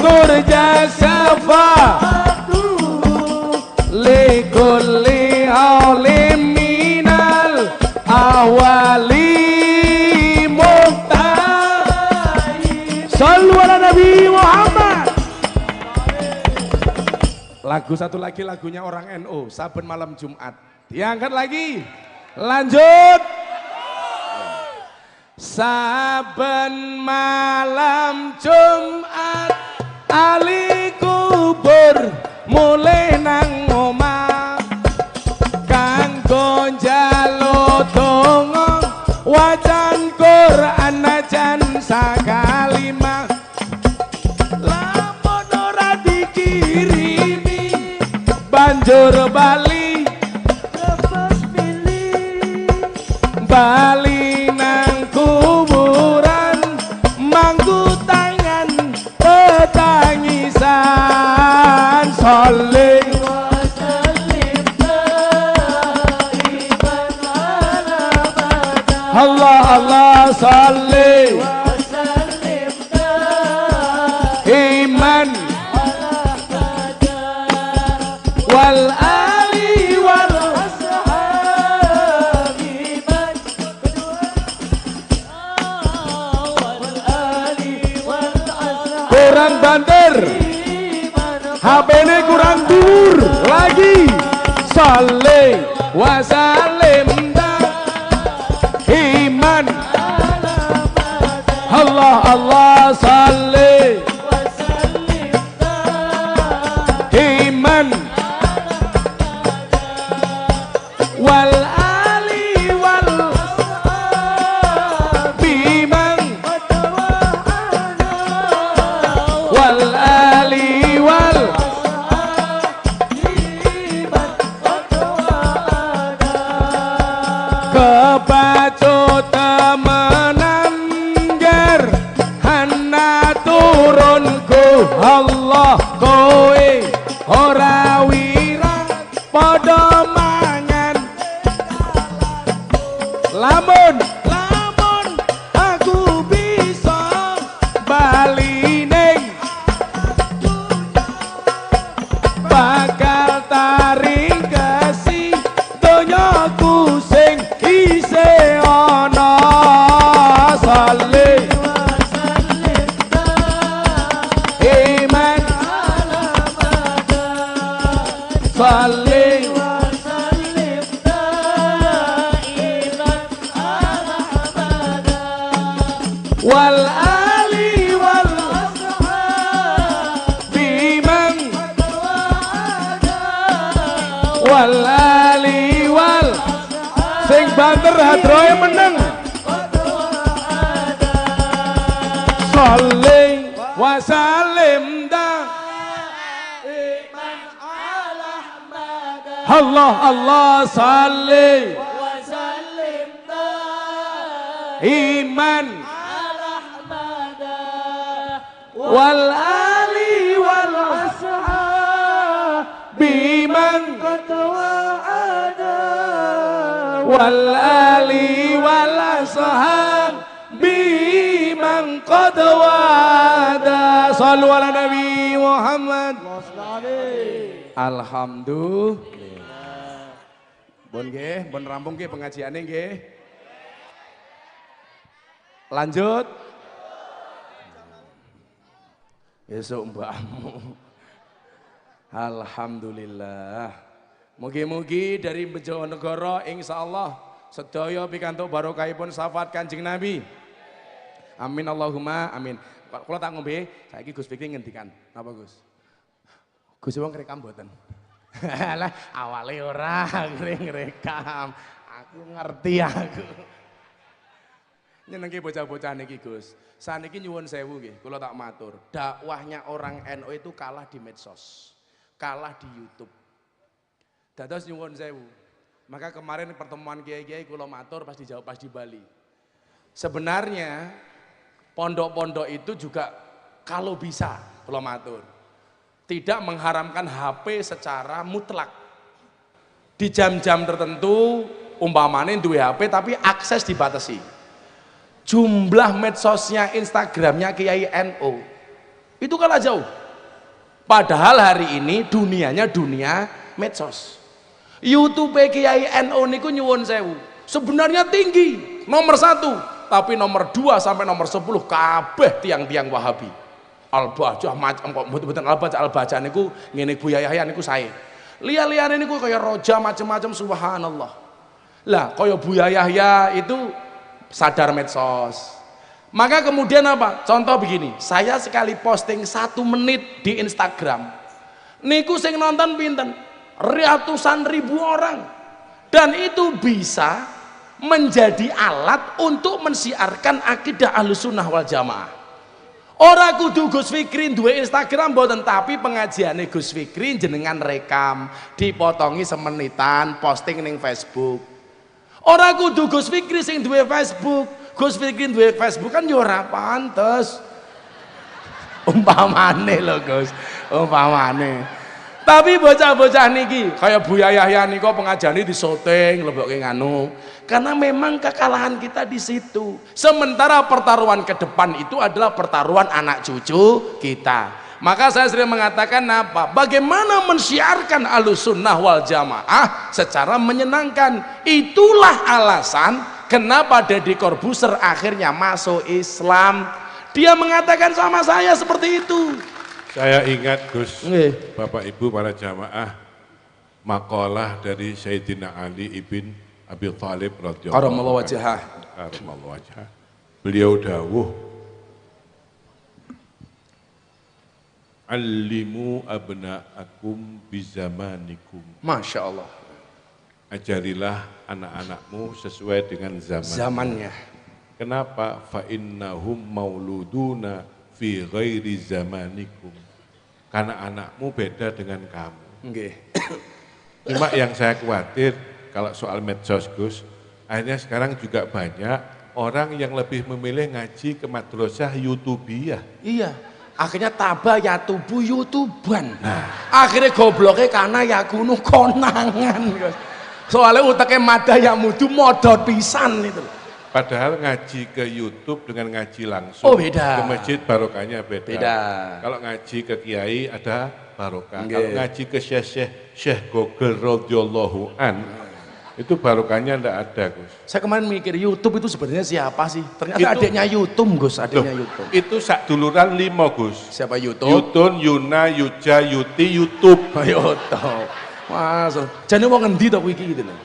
turja syafa'atuhu li kulli haulin minal ahwali muqtahi. Shallu ala Nabi Muhammad. Lagu satu lagi, lagunya orang NU, saben malam Jumat. Diangkat lagi. Lanjut. Saben malam Jumat ali kubur mulih nang omah kanggo njaluk donga wacan Quran najan sakalimah. Lamun ora dikirimi banjur bali bali nang kuburan mangku tangan petangisan. Sholli wa sallim daiman ala abada. Allah Allah sholli wa sallim daiman ala abada wal ali wal ashabi man wal ali wal ashabi. Kurang banter, HP-nya kurang dur lagi. salli wa sallim iman Allah Allah salli iman wal ali wal biman wal ali wal kebacut temenan ger hana turunku Allah kowe ora wirang padha mangan lamun aku bisa bali ning bakal taring kasih donyaku sing isih ana salli iman salli wal ali wal biman wal ali wal sing banter hadroe meneng salli wa sallim Allah Allah salli iman wal ali wal biman wal ali wal biman qad wada sallu ala nabi Muhammad alhamdulillah bon nggih bon rampung nggih pengajiane nggih lanjut besok mbakmu alhamdulillah mugi-mugi dari Bojonegoro insyaallah sedaya pikantuk barokahipun syafaat Kanjeng Nabi amin Allahumma amin kula tak ngombe saiki Gus Fikri ngendikan napa Gus Gus wong rekam mboten lah awale ora ngrekam aku ngerti aku nyenengke bocah-bocah niki Gus saniki nyuwun sewu nggih kula tak matur dakwahnya orang NU itu kalah di medsos kalah di YouTube dados nyuwun sewu maka kemarin pertemuan kiai-kiai kula matur pas dijawab pas di Bali sebenarnya pondok-pondok itu juga kalau bisa kula matur tidak mengharamkan HP secara mutlak di jam-jam tertentu umpamane duwe HP tapi akses dibatasi jumlah medsosnya Instagramnya Kiai NU itu kalah jauh padahal hari ini dunianya dunia medsos YouTube Kiai NU niku nyuwun sewu sebenarnya tinggi nomor 1 tapi nomor 2 sampai nomor 10 kabeh tiang-tiang Wahabi Al-Bajah macam kok mboten Al-Bajah niku ngene Buya Yahya niku sae liya-liyane niku kaya roja macam-macam subhanallah lah kaya Buya Yahya itu sadar medsos maka kemudian apa contoh begini saya sekali posting 1 menit di Instagram niku sing nonton pinten ratusan ribu orang dan itu bisa menjadi alat untuk mensiarkan akidah Ahlussunnah wal Jamaah ora kudu Gus Fikri duwe Instagram mboten tapi pengajiane Gus Fikri jenengan rekam dipotongi semenitan posting ning Facebook ora kudu Gus Fikri sing duwe Facebook Gus Fikri duwe Facebook kan yo ora pantes umpamane lho Gus umpamane tapi bocah-bocah niki kaya Buya Yahya niko pengajiane disyuting lebokke nganu karena memang kekalahan kita di situ sementara pertaruhan ke depan itu adalah pertaruhan anak cucu kita maka saya sering mengatakan apa bagaimana mensiarkan Ahlussunnah wal Jamaah secara menyenangkan itulah alasan kenapa Deddy Corbuzier akhirnya masuk Islam dia mengatakan sama saya seperti itu Saya ingat Gus, Bapak Ibu para jamaah, makalah dari Sayyidina Ali ibn Abi Thalib radhiyallahu Karamallahu anhu. wajhah. Karamallahu wajhah. Beliau dawuh, "Allimu abna'akum bizamanikum." Masya Allah. Ajarilah anak-anakmu sesuai dengan Zamannya. Kenapa? Fa innahum mauluduna fi ghairi zamanikum. Karena anakmu beda dengan kamu. Nggih. Cuma yang saya khawatir kalau soal medsos Gus, akhirnya sekarang juga banyak orang yang lebih memilih ngaji ke madrasah YouTubiyah. Iya. Akhirnya tabah ya tubuh YouTuban. Akhirnya gobloknya karena ya kuno konangan. Soalnya utaknya madah ya mudu modot pisan itu. Padahal ngaji ke YouTube dengan ngaji langsung beda. ke masjid barokahnya beda. Beda. Kalau ngaji ke kiai ada barokah. Nggih. Kalau ngaji ke Syekh Gogel radhiyallahu an itu barokahnya enggak ada, Gus. Saya kemarin mikir YouTube itu sebenarnya siapa sih? Ternyata Itu- adiknya YouTube, Gus, adiknya Loh, YouTube. itu sak duluran 5, Gus. Siapa YouTube? Yutun, Yuna, Yuja, Yuti, YouTube. YouTube. Masuk. Jadi mau ngendi to kuwi iki gitu loh.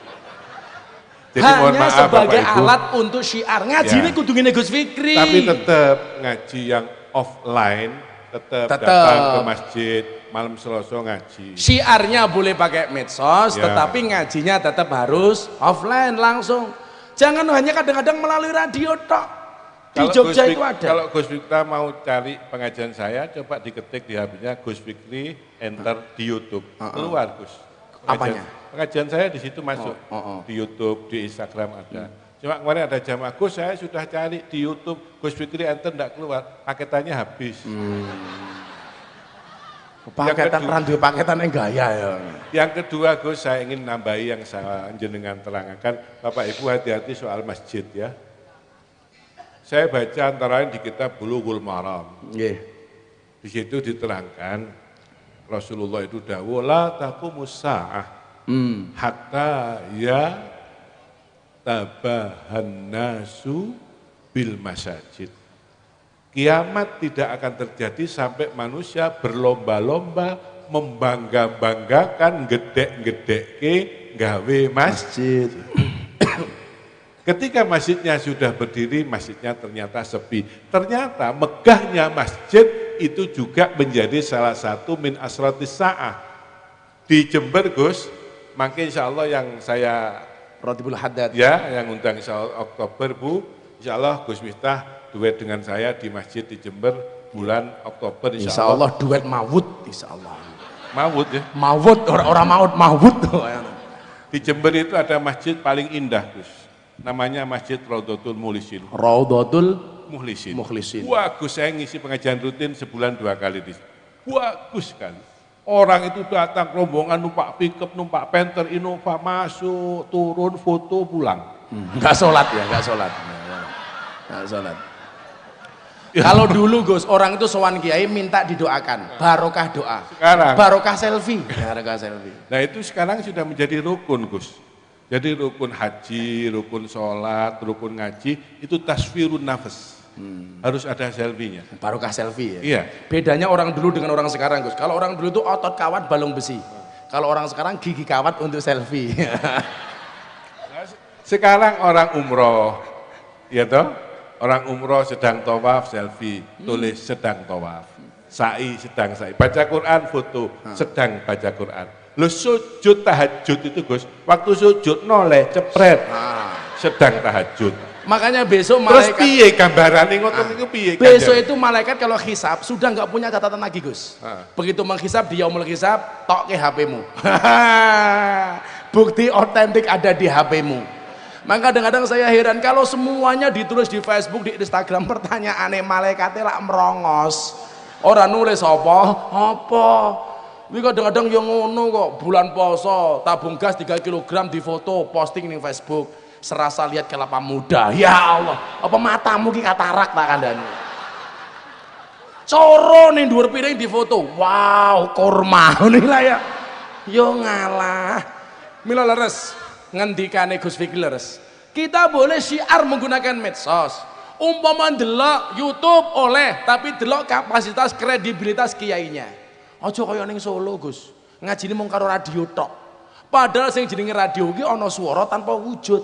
Jadi mohon Hanya maaf sebagai Bapak Ibu. alat untuk syiar. Ngaji Ya. ini kudu ngene Gus Fikri. Tapi tetap ngaji yang offline, tetap Tetep. datang ke masjid, malam Selasa ngaji. Syiarnya boleh pakai medsos, Ya. tetapi ngajinya tetap harus offline langsung. Jangan hanya kadang-kadang melalui radio tok. Di Jogja itu ada. Kalau Gus Fikri mau cari pengajian saya, coba diketik di HP-nya Gus Fikri, enter di YouTube. Keluar Gus. Apanya? Pengajian saya di situ masuk. Oh. Di YouTube, di Instagram ada. Cuma kemarin ada jamaah Gus, saya sudah cari di YouTube, Gus Fikri enter enggak keluar, paketannya habis. Paketan kedua- randu paketan yang gaya ya. Yang kedua Gus, saya ingin nambahi yang saya jenengan terangkan, Bapak Ibu hati-hati soal masjid ya. Saya baca antara lain di kitab Bulughul Maram. Nggih. Di situ diterangkan Rasulullah itu dawuh la taqumus sa'ah hatta ya tabahan nasu bil masajid. Kiamat tidak akan terjadi sampai manusia berlomba-lomba membangga-banggakan gedek-gedekke gawe masjid. Ketika masjidnya sudah berdiri, masjidnya ternyata sepi. Ternyata megahnya masjid itu juga menjadi salah satu min asratis sa'ah. Di Jember Gus, maka insya Allah yang saya Rotibul Haddad. ya, yang undang insya Allah Oktober Bu, insya Allah Gus Miftah duet dengan saya di masjid di Jember bulan Oktober Insya Allah duet mawud, insya Allah. Mawud ya. Mawud, orang maut mawud. Di Jember itu ada masjid paling indah Gus. Namanya Masjid Raudhatul Muhlisin. Raudhatul Muhlisin. Mukhlisin. Bagus, saya ngisi pengajian rutin sebulan 2 kali di situ. Bagus sekali. Orang itu datang rombongan numpak pickup, numpak Panther Innova masuk, turun, foto, pulang. Enggak sholat ya, enggak sholat. Enggak sholat. Kalau dulu Gus, orang itu sowan kiai minta didoakan, barokah doa. Sekarang. Barokah selfie. Barokah selfie. Nah itu sekarang sudah menjadi rukun Gus. Jadi rukun haji, rukun sholat, rukun ngaji, itu tasfirun nafas. Harus ada selfie-nya. Barokah selfie ya. Iya. Bedanya orang dulu dengan orang sekarang Gus. Kalau orang dulu itu otot kawat balung besi. Kalau orang sekarang gigi kawat untuk selfie. Sekarang orang umroh, ya toh? Orang umroh sedang tawaf selfie, tulis sedang tawaf. Sa'i sedang sa'i. Baca Quran foto, sedang baca Quran. Lu sujud tahajud itu Gus, waktu sujud noleh cepret, sedang tahajud. Makanya besok Terus malaikat piye gambarannya ngoten niku piye? besok Kanjeng? itu malaikat kalau hisab sudah nggak punya catatan lagi Gus. Begitu menghisab di yaumul hisab, tok ke HP-mu. Bukti otentik ada di HP-mu. Maka kadang-kadang saya heran kalau semuanya ditulis di Facebook, di Instagram, pertanyaannya malaikatnya lah merongos. Orang nulis apa? Wih kadang-kadang yang ngono kok, bulan poso, tabung gas 3 kg di foto, posting di Facebook. Serasa lihat kelapa muda. Ya Allah, apa matamu ki katarak tak kandhani. Coro ning dhuwur piring di foto. Wow, kurma ngene lah ya. Yo ngalah. Mila leres ngendikane Gus Fikri leres. Kita boleh syiar menggunakan medsos. Umpama delok YouTube oleh, tapi delok kapasitas kredibilitas kiainya. Aja kaya ning Solo, Gus. Ngajine mung karo radio tok. Padahal sing jenenge radio iki ana swara tanpa wujud.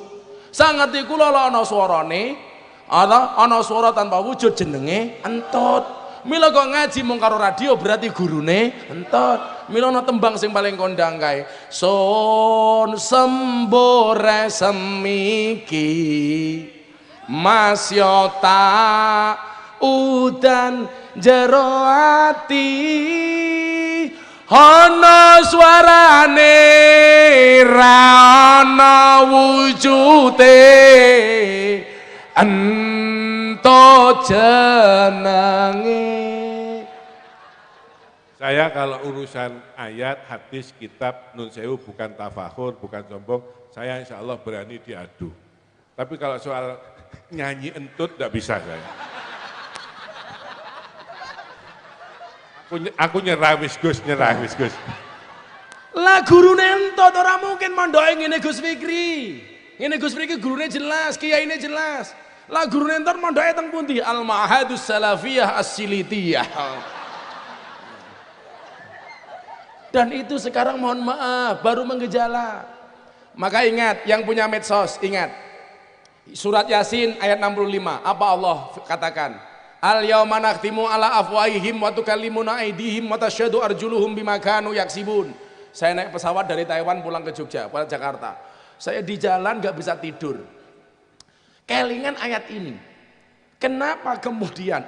Sanget iku lho ana swarane, ana swara tanpa wujud jenenge entut. Mila kok ngaji mung karo radio berarti gurune entut. Mila ana tembang sing paling kondang kae. Sun sembore semiki Mas Yota udan jero ati ana swarane ra ana wujude ento jenenge. Saya kalau urusan ayat, hadis, kitab, nun sewu bukan tafakhur, bukan sombong, saya insya Allah berani diadu. Tapi kalau soal nyanyi entut tidak bisa saya. Aku nyerah wis Gus, nyerah wis Gus. Lah gurune entut ora mungkin mondoke ngene Gus Fikri. Ngene Gus Fikri gurune jelas, kiyaine jelas. Lah gurune entar mondoke teng pundi? Al Ma'hadus Salafiyah As-Silitiyah. Dan itu sekarang mohon maaf baru menggejala. Maka ingat yang punya medsos, ingat. Surat Yasin ayat 65. Apa Allah katakan? Al yauma nakhtimu ala afwahihim wa tukallimuna aydihim wa tasyhadu arjuluhum bima kanu yaksibun. Saya naik pesawat dari Taiwan pulang ke Jogja, pulang Jakarta. Saya di jalan gak bisa tidur. Kelingan ayat ini. Kenapa kemudian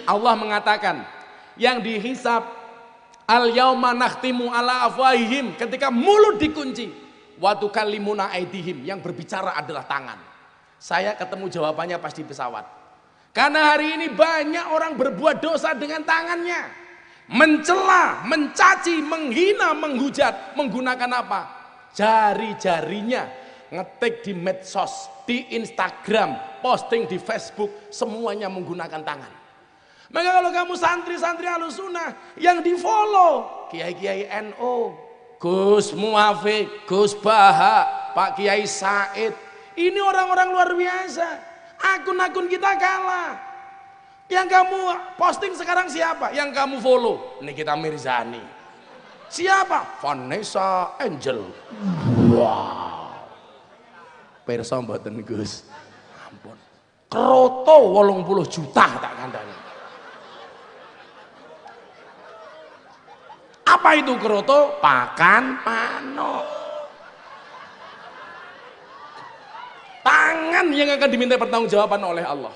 Allah mengatakan yang dihisab al yauma nakhtimu ala afwahihim, ketika mulut dikunci, wa tukallimuna aydihim, yang berbicara adalah tangan. Saya ketemu jawabannya pas di pesawat. Karena hari ini banyak orang berbuat dosa dengan tangannya. Mencela, mencaci, menghina, menghujat. Menggunakan apa? Jari-jarinya. Ngetik di medsos, di Instagram, posting di Facebook. Semuanya menggunakan tangan. Maka kalau kamu santri-santri Ahlussunnah yang di follow Kiai-Kiai NU, Gus Muafik, Gus Baha, Pak Kiai Said. Ini orang-orang luar biasa. Akun-akun kita kalah. Yang kamu posting sekarang siapa? Yang kamu follow? Nikita Mirzani. Siapa? Vanessa Angel. Wow. Pirsa mboten Gus. Ampun. Kroto 80 juta tak kandhani. Apa itu kroto? Pakan manuk. Tangan yang akan diminta pertanggungjawaban oleh Allah.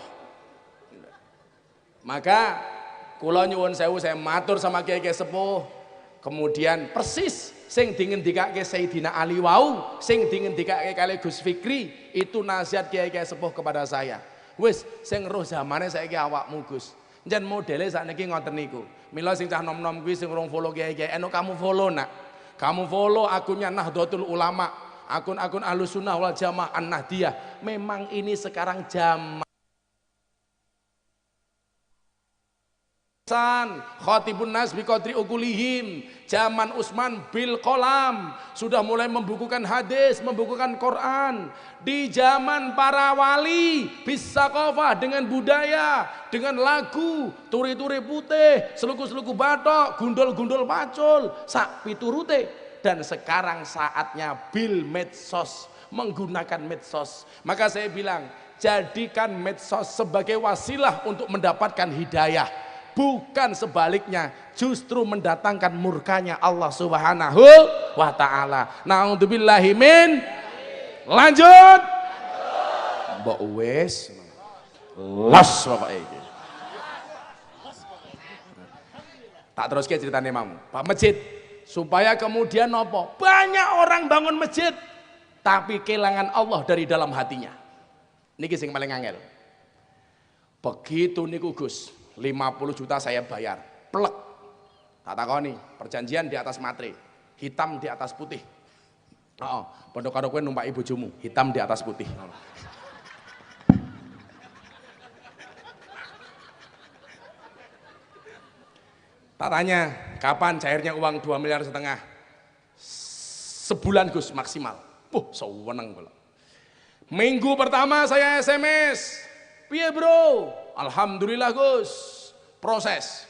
Maka kula nyuwun sewu, saya matur sama kiai-kiai sepuh. Kemudian persis sing dingendikake Sayyidina Ali wau, sing dingendikake kali Gus Fikri, itu nasihat kiai-kiai sepuh kepada saya. Wis sing roh zamane saiki awakmu Gus. Njen modele sakniki ngoten niku. Mila sing cah nom-nom kuwi sing urung follow kiai-kiai, kamu follow nak. Kamu follow akunnya Nahdlatul Ulama. Akun-akun Ahlussunnah wal Jamaah An-Nahdiyah. Memang ini sekarang zaman Khatibun Nas bi qadri ukulihim. Zaman Utsman bil Qalam sudah mulai membukukan hadis, membukukan Quran. Di zaman para wali bisa qafah dengan budaya, dengan lagu, turi-turi putih, seluku-seluku batok, gundul-gundul pacul, sak piturute. Dan sekarang saatnya bil medsos, menggunakan medsos. Maka saya bilang, jadikan medsos sebagai wasilah untuk mendapatkan hidayah, bukan sebaliknya, justru mendatangkan murkanya Allah Subhanahu wa ta'ala. Na'udzubillahi min. Lanjut. Mbok wis los Bapak iki. Tak teruske ceritane mamu. Pak masjid supaya kemudian nopo? Banyak orang bangun masjid tapi kehilangan Allah dari dalam hatinya. Niki sing paling angel. Begitu niku Gus, 50 juta saya bayar. Plek. Tak takoni, perjanjian di atas matre, hitam di atas putih. Oh, pondok karo kowe numpak bojomu, hitam di atas putih. Tak tanya, kapan cairnya uang 2,5 miliar? Sebulan Gus maksimal. Seweneng kula. Minggu pertama saya SMS. Piye bro? Alhamdulillah Gus. Proses.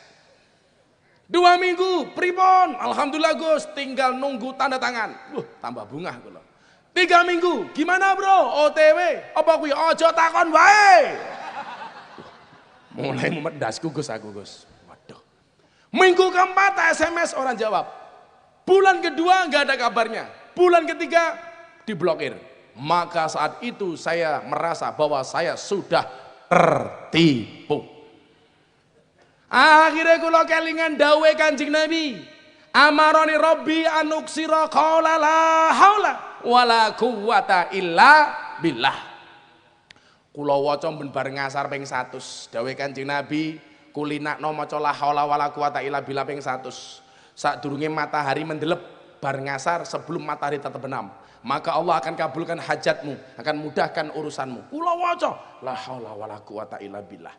2 minggu, pripun? Alhamdulillah Gus, tinggal nunggu tanda tangan. Tambah bunga kula. 3 minggu, gimana bro? OTW, apa kuwi? Ojo takon wae. Mulai memedasku Gus aku Gus. Waduh. Minggu keempat SMS orang jawab. Bulan kedua nggak ada kabarnya. Bulan ketiga diblokir. Maka saat itu saya merasa bahwa saya sudah tertipu. Akhirnya kula kelingan dawuhe Kanjeng Nabi. Amaroni Rabbi anuksira qaula la haula wala quwata illa billah. Kula waca ben bareng ngasar ping 100. Dawuhe Kanjeng Nabi, kulinakno maca la haula wala quwata illa billah ping 100. Sadurunge matahari mendelep bareng ngasar sebelum matahari terbenam. Maka Allah akan kabulkan hajatmu, akan mudahkan urusanmu. Kula waca la haula wala quwata illa billah.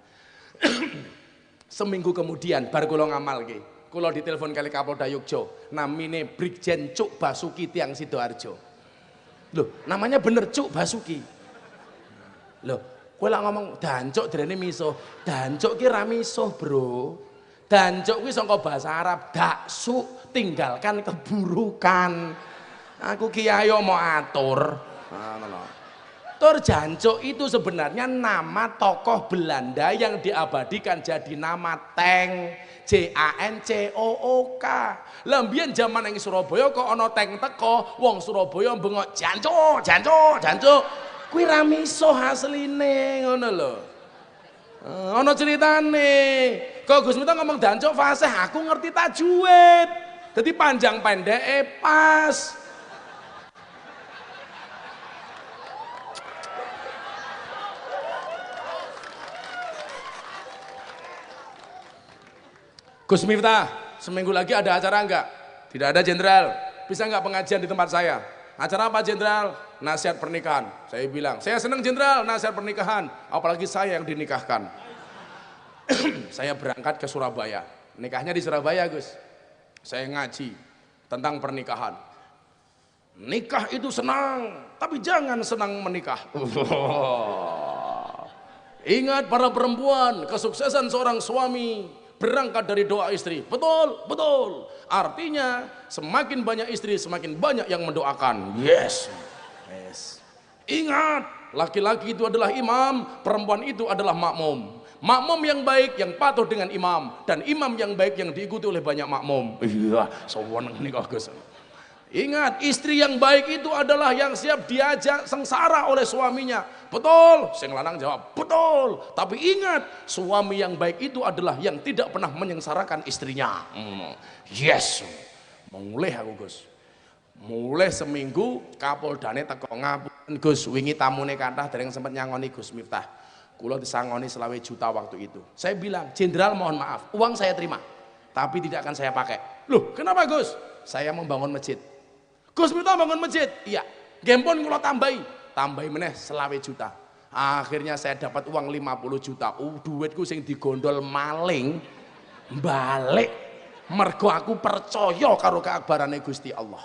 Seminggu kemudian bar kula ngamalke. Kula ditelepon kali Kapolda Yogyo, namine Brigjen Cuk Basuki Tiang Sidoarjo. Loh, namanya bener Cuk Basuki. Loh, kowe lak ngomong dancuk derene misuh. Dancuk ki ra misuh, Bro. Dancuk kuwi saka bahasa Arab daksu, tinggalkan keburukan. Aku kiai mau atur. Ngono. Tur jancuk itu sebenarnya nama tokoh Belanda yang diabadikan jadi nama Tank, JANCOOK. Lah mbiyen jaman ning Surabaya kok ana tank teko, wong Surabaya bengok jancuk, jancuk, jancuk. Kuwi ra misuh asline ngono lho. Ana ceritane. Kok Gus Miftah ngomong dancuk fasih, aku ngerti tajwid. Dadi panjang pendeke pas. Gus Miftah, seminggu lagi ada acara enggak? Tidak ada Jenderal. Bisa enggak pengajian di tempat saya? Acara apa Jenderal? Nasihat pernikahan. Saya bilang, saya senang Jenderal nasihat pernikahan. Apalagi saya yang dinikahkan. Saya berangkat ke Surabaya. Nikahnya di Surabaya Gus. Saya ngaji tentang pernikahan. Nikah itu senang, tapi jangan senang menikah. Ingat para perempuan, kesuksesan seorang suami berangkat dari doa istri. Betul, betul. Artinya semakin banyak istri, semakin banyak yang mendoakan. Yes. Yes. Ingat, laki-laki itu adalah imam, perempuan itu adalah makmum. Makmum yang baik yang patuh dengan imam, dan imam yang baik yang diikuti oleh banyak makmum. Iya, sewenang nih Gus. Ingat, istri yang baik itu adalah yang siap diajak sengsara oleh suaminya. Betul, sing lanang jawab, betul. Tapi ingat, suami yang baik itu adalah yang tidak pernah menyengsarakan istrinya. Yes. Mulai aku Gus. Mulai seminggu Kapoldane teko ngapunten Gus, wingi tamune kathah dereng sempat nyangoni Gus Miftah. Kula disangoni 20 juta waktu itu. Saya bilang, Jenderal mohon maaf, uang saya terima, tapi tidak akan saya pakai. Loh, kenapa Gus? Saya membangun masjid. Gus Miftah bangun masjid? Iya. Gempon kula tambahi meneh 20 juta. Akhirnya saya dapat uang 50 juta. Duitku sing digondol maling balik. Mergo aku percaya karo keakbarane Gusti Allah.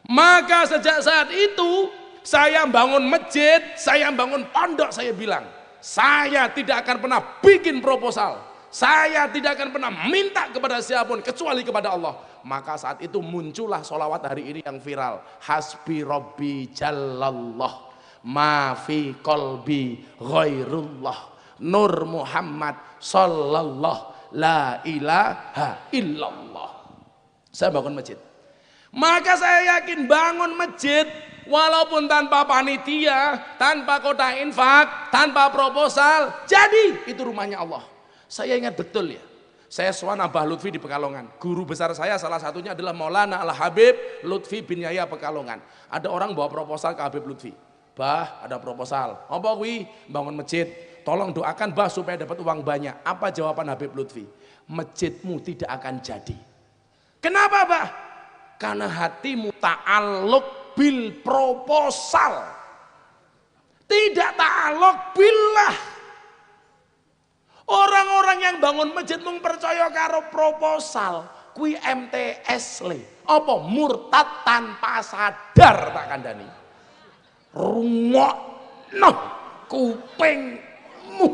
Maka sejak saat itu saya bangun masjid, saya bangun pondok, saya bilang, saya tidak akan pernah bikin proposal. Saya tidak akan pernah minta kepada siapapun kecuali kepada Allah. Maka saat itu muncullah sholawat hari ini yang viral. Hasbi Rabbi Jallallah ma fi qalbi ghairullah Nur Muhammad sallallahu la ilaha illallah. Saya bangun masjid. Maka saya yakin bangun masjid walaupun tanpa panitia, tanpa kotak infak, tanpa proposal, jadi itu rumahnya Allah. Saya ingat betul ya, saya sowan Abah Lutfi di Pekalongan. Guru besar saya salah satunya adalah Maulana Al-Habib Lutfi bin Yahya Pekalongan. Ada orang bawa proposal ke Habib Lutfi. Bah, ada proposal. Apa kuwi? Bangun masjid. Tolong doakan bah supaya dapat uang banyak. Apa jawaban Habib Lutfi? Masjidmu tidak akan jadi. Kenapa bah? Karena hatimu ta'alluq bil proposal. Tidak ta'alluq billah. Orang-orang yang bangun masjid mung percaya karo proposal, kui MTS le. Apa murtad tanpa sadar tak kandhani. Rungokno kupingmu.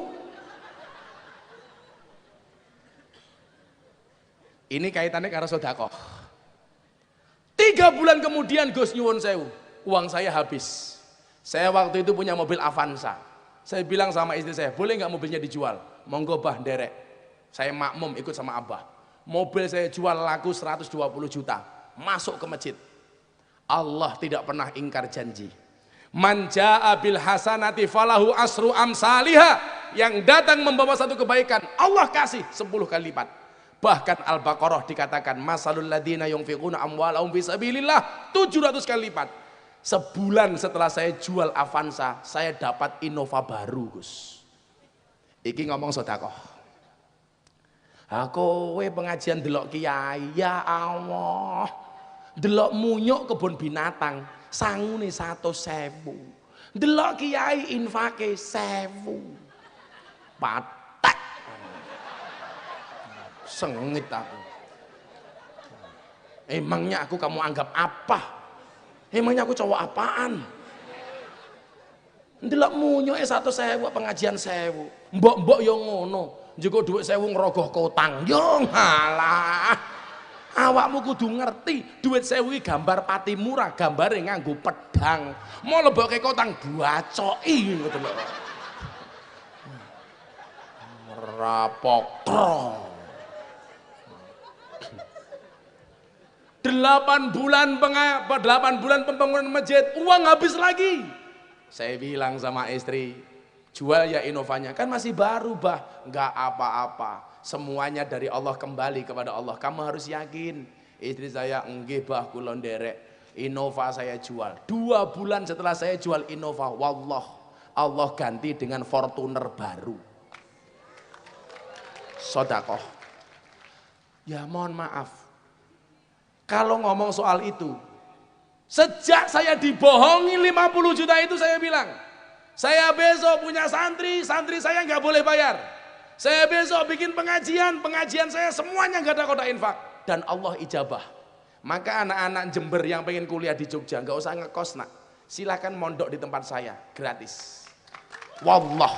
Ini kaitannya karo sedekah. 3 bulan kemudian Gus nyuwun sewu, uang saya habis. Saya waktu itu punya mobil Avanza. Saya bilang sama istri saya, boleh nggak mobilnya dijual? Monggo bah, derek. Saya makmum ikut sama abah. Mobil saya jual laku 120 juta. Masuk ke masjid. Allah tidak pernah ingkar janji. Man jaa bil hasanati falahu asru amsalihha. Yang datang membawa satu kebaikan, Allah kasih 10 kali lipat. Bahkan Al-Baqarah dikatakan masalul ladina yunfiquna amwalahum fi sabilillah 700 kali lipat. Sebulan setelah saya jual Avanza, saya dapat Innova baru, Gus. Iki ngomong sedekah. Kowe pengajian delok kiai, ya Allah. Delok munyuk kebun binatang, sangune 100.000. Delok kiai infake 1.000. Patek. Sengit aku. Emangnya aku kamu anggap apa? Emangnya aku cowok apaan? Ndelok munyuke 100.000 pengajian 1.000. Mbok-mbok yo ngono. Njupuk dhuwit 1.000 ngerogoh kotang. Yo ngalah. Awakmu kudu ngerti, dhuwit 1.000 iki gambar pati murah, gambare nganggo pedang. Mau lebokke kotang bacoki ngoten lho. Rapokro. 8 bulan pembangunan masjid, uang habis lagi. Saya bilang sama istri, jual ya Innovanya, kan masih baru bah, nggak apa-apa. Semuanya dari Allah, kembali kepada Allah. Kamu harus yakin. Istri saya, enggih bah kulon derek. Innova saya jual. 2 bulan setelah saya jual Innova, wallah, Allah ganti dengan Fortuner baru. Sodakoh. Ya mohon maaf. Kalau ngomong soal itu, sejak saya dibohongi 50 juta itu saya bilang, saya besok punya santri saya nggak boleh bayar. Saya besok bikin pengajian saya semuanya nggak ada kotak infak. Dan Allah ijabah. Maka anak-anak Jember yang pengen kuliah di Jogja, nggak usah ngekos nak. Silahkan mondok di tempat saya, gratis. Wallah,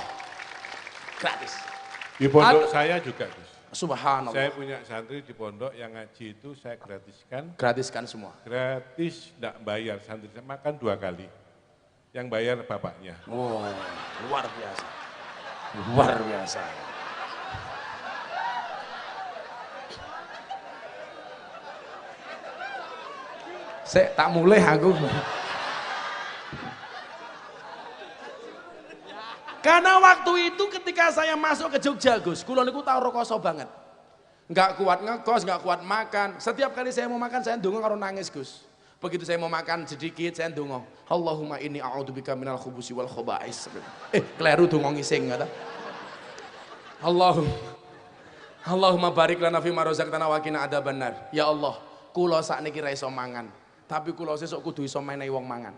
gratis. Di pondok saya juga, Gus. Subhanallah. Saya punya santri di pondok yang ngaji itu saya gratiskan. Gratiskan semua. Gratis, tidak bayar, santri saya makan 2 kali. Yang bayar bapaknya. Oh, luar biasa. Luar biasa. Saya tak mulai aku. Karena waktu itu ketika saya masuk ke Jogja, Gus, kula niku tau rekoso banget. Enggak kuat ngekos, enggak kuat makan. Setiap kali saya mau makan, saya ndonga karo nangis, Gus. Begitu saya mau makan sedikit, saya ndonga, Allahumma inni a'udzubika minal khubusi wal khaba'is. Kleru donga ngising kata. Allahumma barik lana fima razaqtana wa qina adzabannar. Ya Allah, kula sakniki ra iso mangan, tapi kula sesuk kudu iso menehi wong mangan.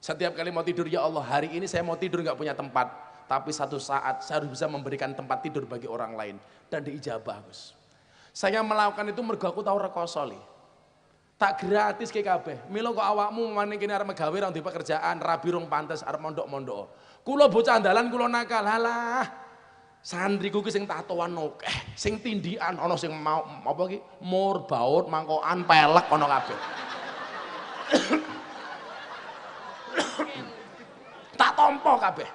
Setiap kali mau tidur, ya Allah, hari ini saya mau tidur nggak punya tempat, tapi satu saat saya harus bisa memberikan tempat tidur bagi orang lain. Dan diijabah, Gus. Saya melakukan itu mergo aku tahu rekoso li. Tak gratis ke kabeh. Milo kok awakmu maning kene arep megawe ra ndek pekerjaan, rabi rong pantes arep mondok-mondok. Kula bocah andalan kula nakal. Halah. Santriku ki sing tatoan akeh, sing tindikan ana sing mau apa ki mur baut mangkokan pelek ana kabeh. Tak tompo kabeh.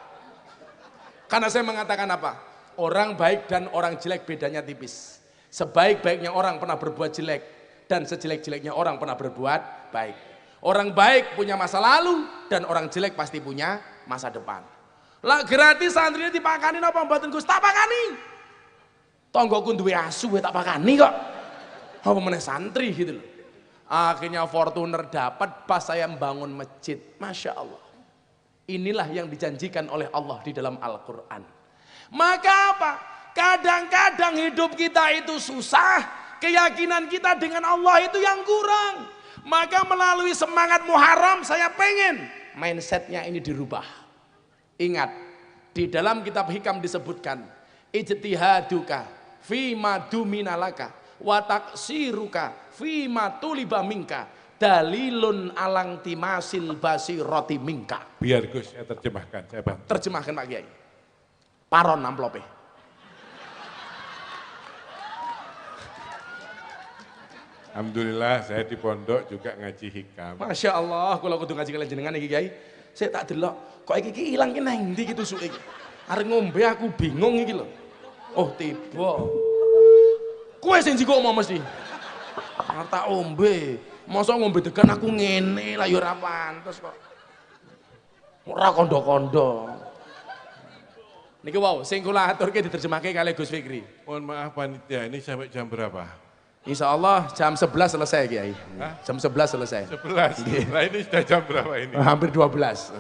Karena saya mengatakan apa? Orang baik dan orang jelek bedanya tipis. Sebaik-baiknya orang pernah berbuat jelek dan sejelek-jeleknya orang pernah berbuat baik. Orang baik punya masa lalu dan orang jelek pasti punya masa depan. Lah gratis santrinya dipakani apa mboten Gus? Tak pakani. Tonggoku duwe asu tak pakani kok. Apa meneh santri gitu loh. Akhirnya Fortuner dapat pas saya membangun masjid. Masya Allah. Inilah yang dijanjikan oleh Allah di dalam Al-Quran. Maka apa? Kadang-kadang hidup kita itu susah. Keyakinan kita dengan Allah itu yang kurang. Maka melalui semangat Muharram saya pengen mindsetnya ini dirubah. Ingat, di dalam kitab Hikam disebutkan, ijtihaduka fima duminalaka wa taksiruka fima tuliba minka dalilun alang timasil basiroti minka. Biar Gus saya terjemahkan, saya bantu. Terjemahkan Pak Kiai. Paron amplope. Alhamdulillah saya di pondok juga ngaji hikam. Masya Allah, kalau kudu ngaji kalian jenengan iki Kiai, saya tak delok, kok iki ilang ki nang ndi iki tusuke iki. Arep ngombe aku bingung iki lho. Oh, tiba. Kowe sing jiko omong mesti. Arep tak ombe. Masa ngombe degan aku ngene lah ya ora pantes kok. Ora kondo-kondo. Niki wow, sing kula aturke diterjemahke kali Gus Fikri. Mohon maaf panitia, ini sampai jam berapa? Insya Allah jam 11 selesai Kiai. Jam 11 selesai. 11. Nah ini sudah jam berapa ini? Hampir 12.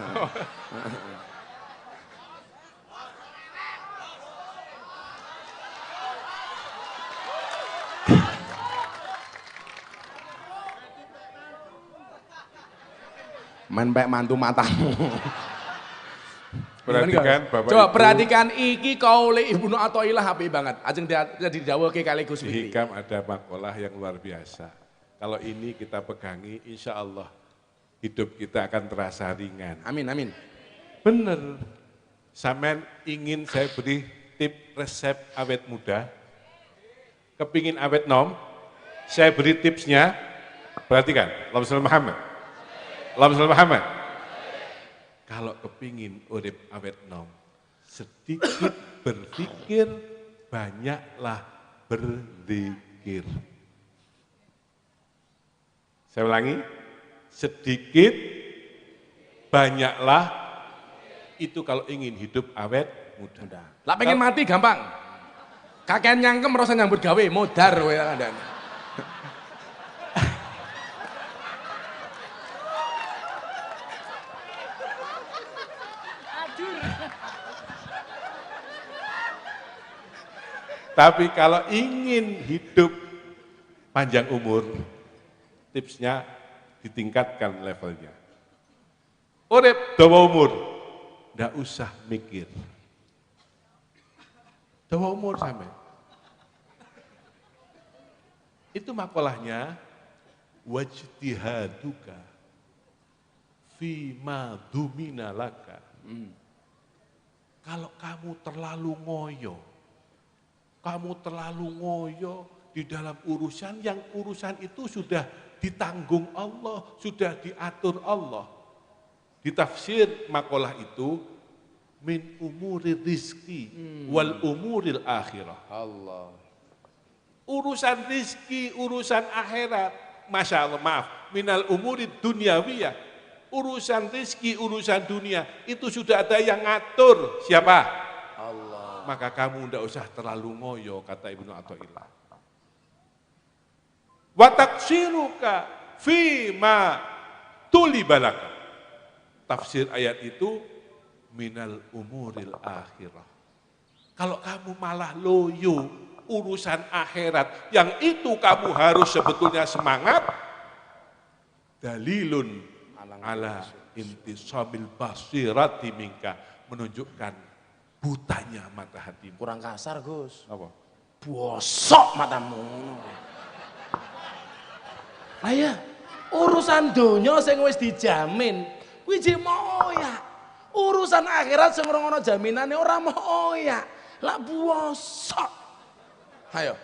Main baik mantu matamu. Perhatikan Bapak Coba Ibu. perhatikan iki kaule Ibnu Athaillah apik banget. Ajeng dijawabke kali Gus Di Fikri. hikam ada makalah yang luar biasa. Kalau ini kita pegangi, insya Allah hidup kita akan terasa ringan. Amin amin. Bener. Sampean ingin saya beri tip resep awet muda, kepingin awet nom, saya beri tipsnya. Perhatikan, Allahumma sholli Muhammad. Allahumma sholli Muhammad. Kalau kepingin urip awet nom, sedikit berpikir, banyaklah berzikir. Saya ulangi, sedikit, banyaklah, itu kalau ingin hidup awet muda. Lah pengen mati gampang. Kakean nyangkem rasa nyambut gawe, modar kowe kandhane. Tapi kalau ingin hidup panjang umur, tipsnya ditingkatkan levelnya. Urip dawa umur, ndak usah mikir. Dawa umur sampe. Itu makalahnya wajtihaduka fi ma dumina laka. Kalau kamu terlalu ngoyo, di dalam urusan yang urusan itu sudah ditanggung Allah, sudah diatur Allah. Di tafsir makalah itu min umuri rizki wal umuril akhirah. Allah. Urusan rizki, urusan akhirat, masya Allah maaf, minal umuri dunyawiyah. Urusan rizki, urusan dunia itu sudah ada yang ngatur. Siapa? Allah. Maka kamu tidak usah terlalu ngoyo, kata Ibnu Athaillah. Wa taksiruka fima tulibalaka. Tafsir ayat itu minal umuril akhirah. Kalau kamu malah loyo urusan akhirat, yang itu kamu harus sebetulnya semangat, dalilun ala intisabil basirati minka, menunjukkan butanya mata hatimu. Kurang kasar, Gus. Apa? Bosok matamu. Lah ya, urusan donya sing wis dijamin, kuwi jek moyak. Urusan akhirat sing ora ono jaminane ora moyak. Lah bosok. Ayo.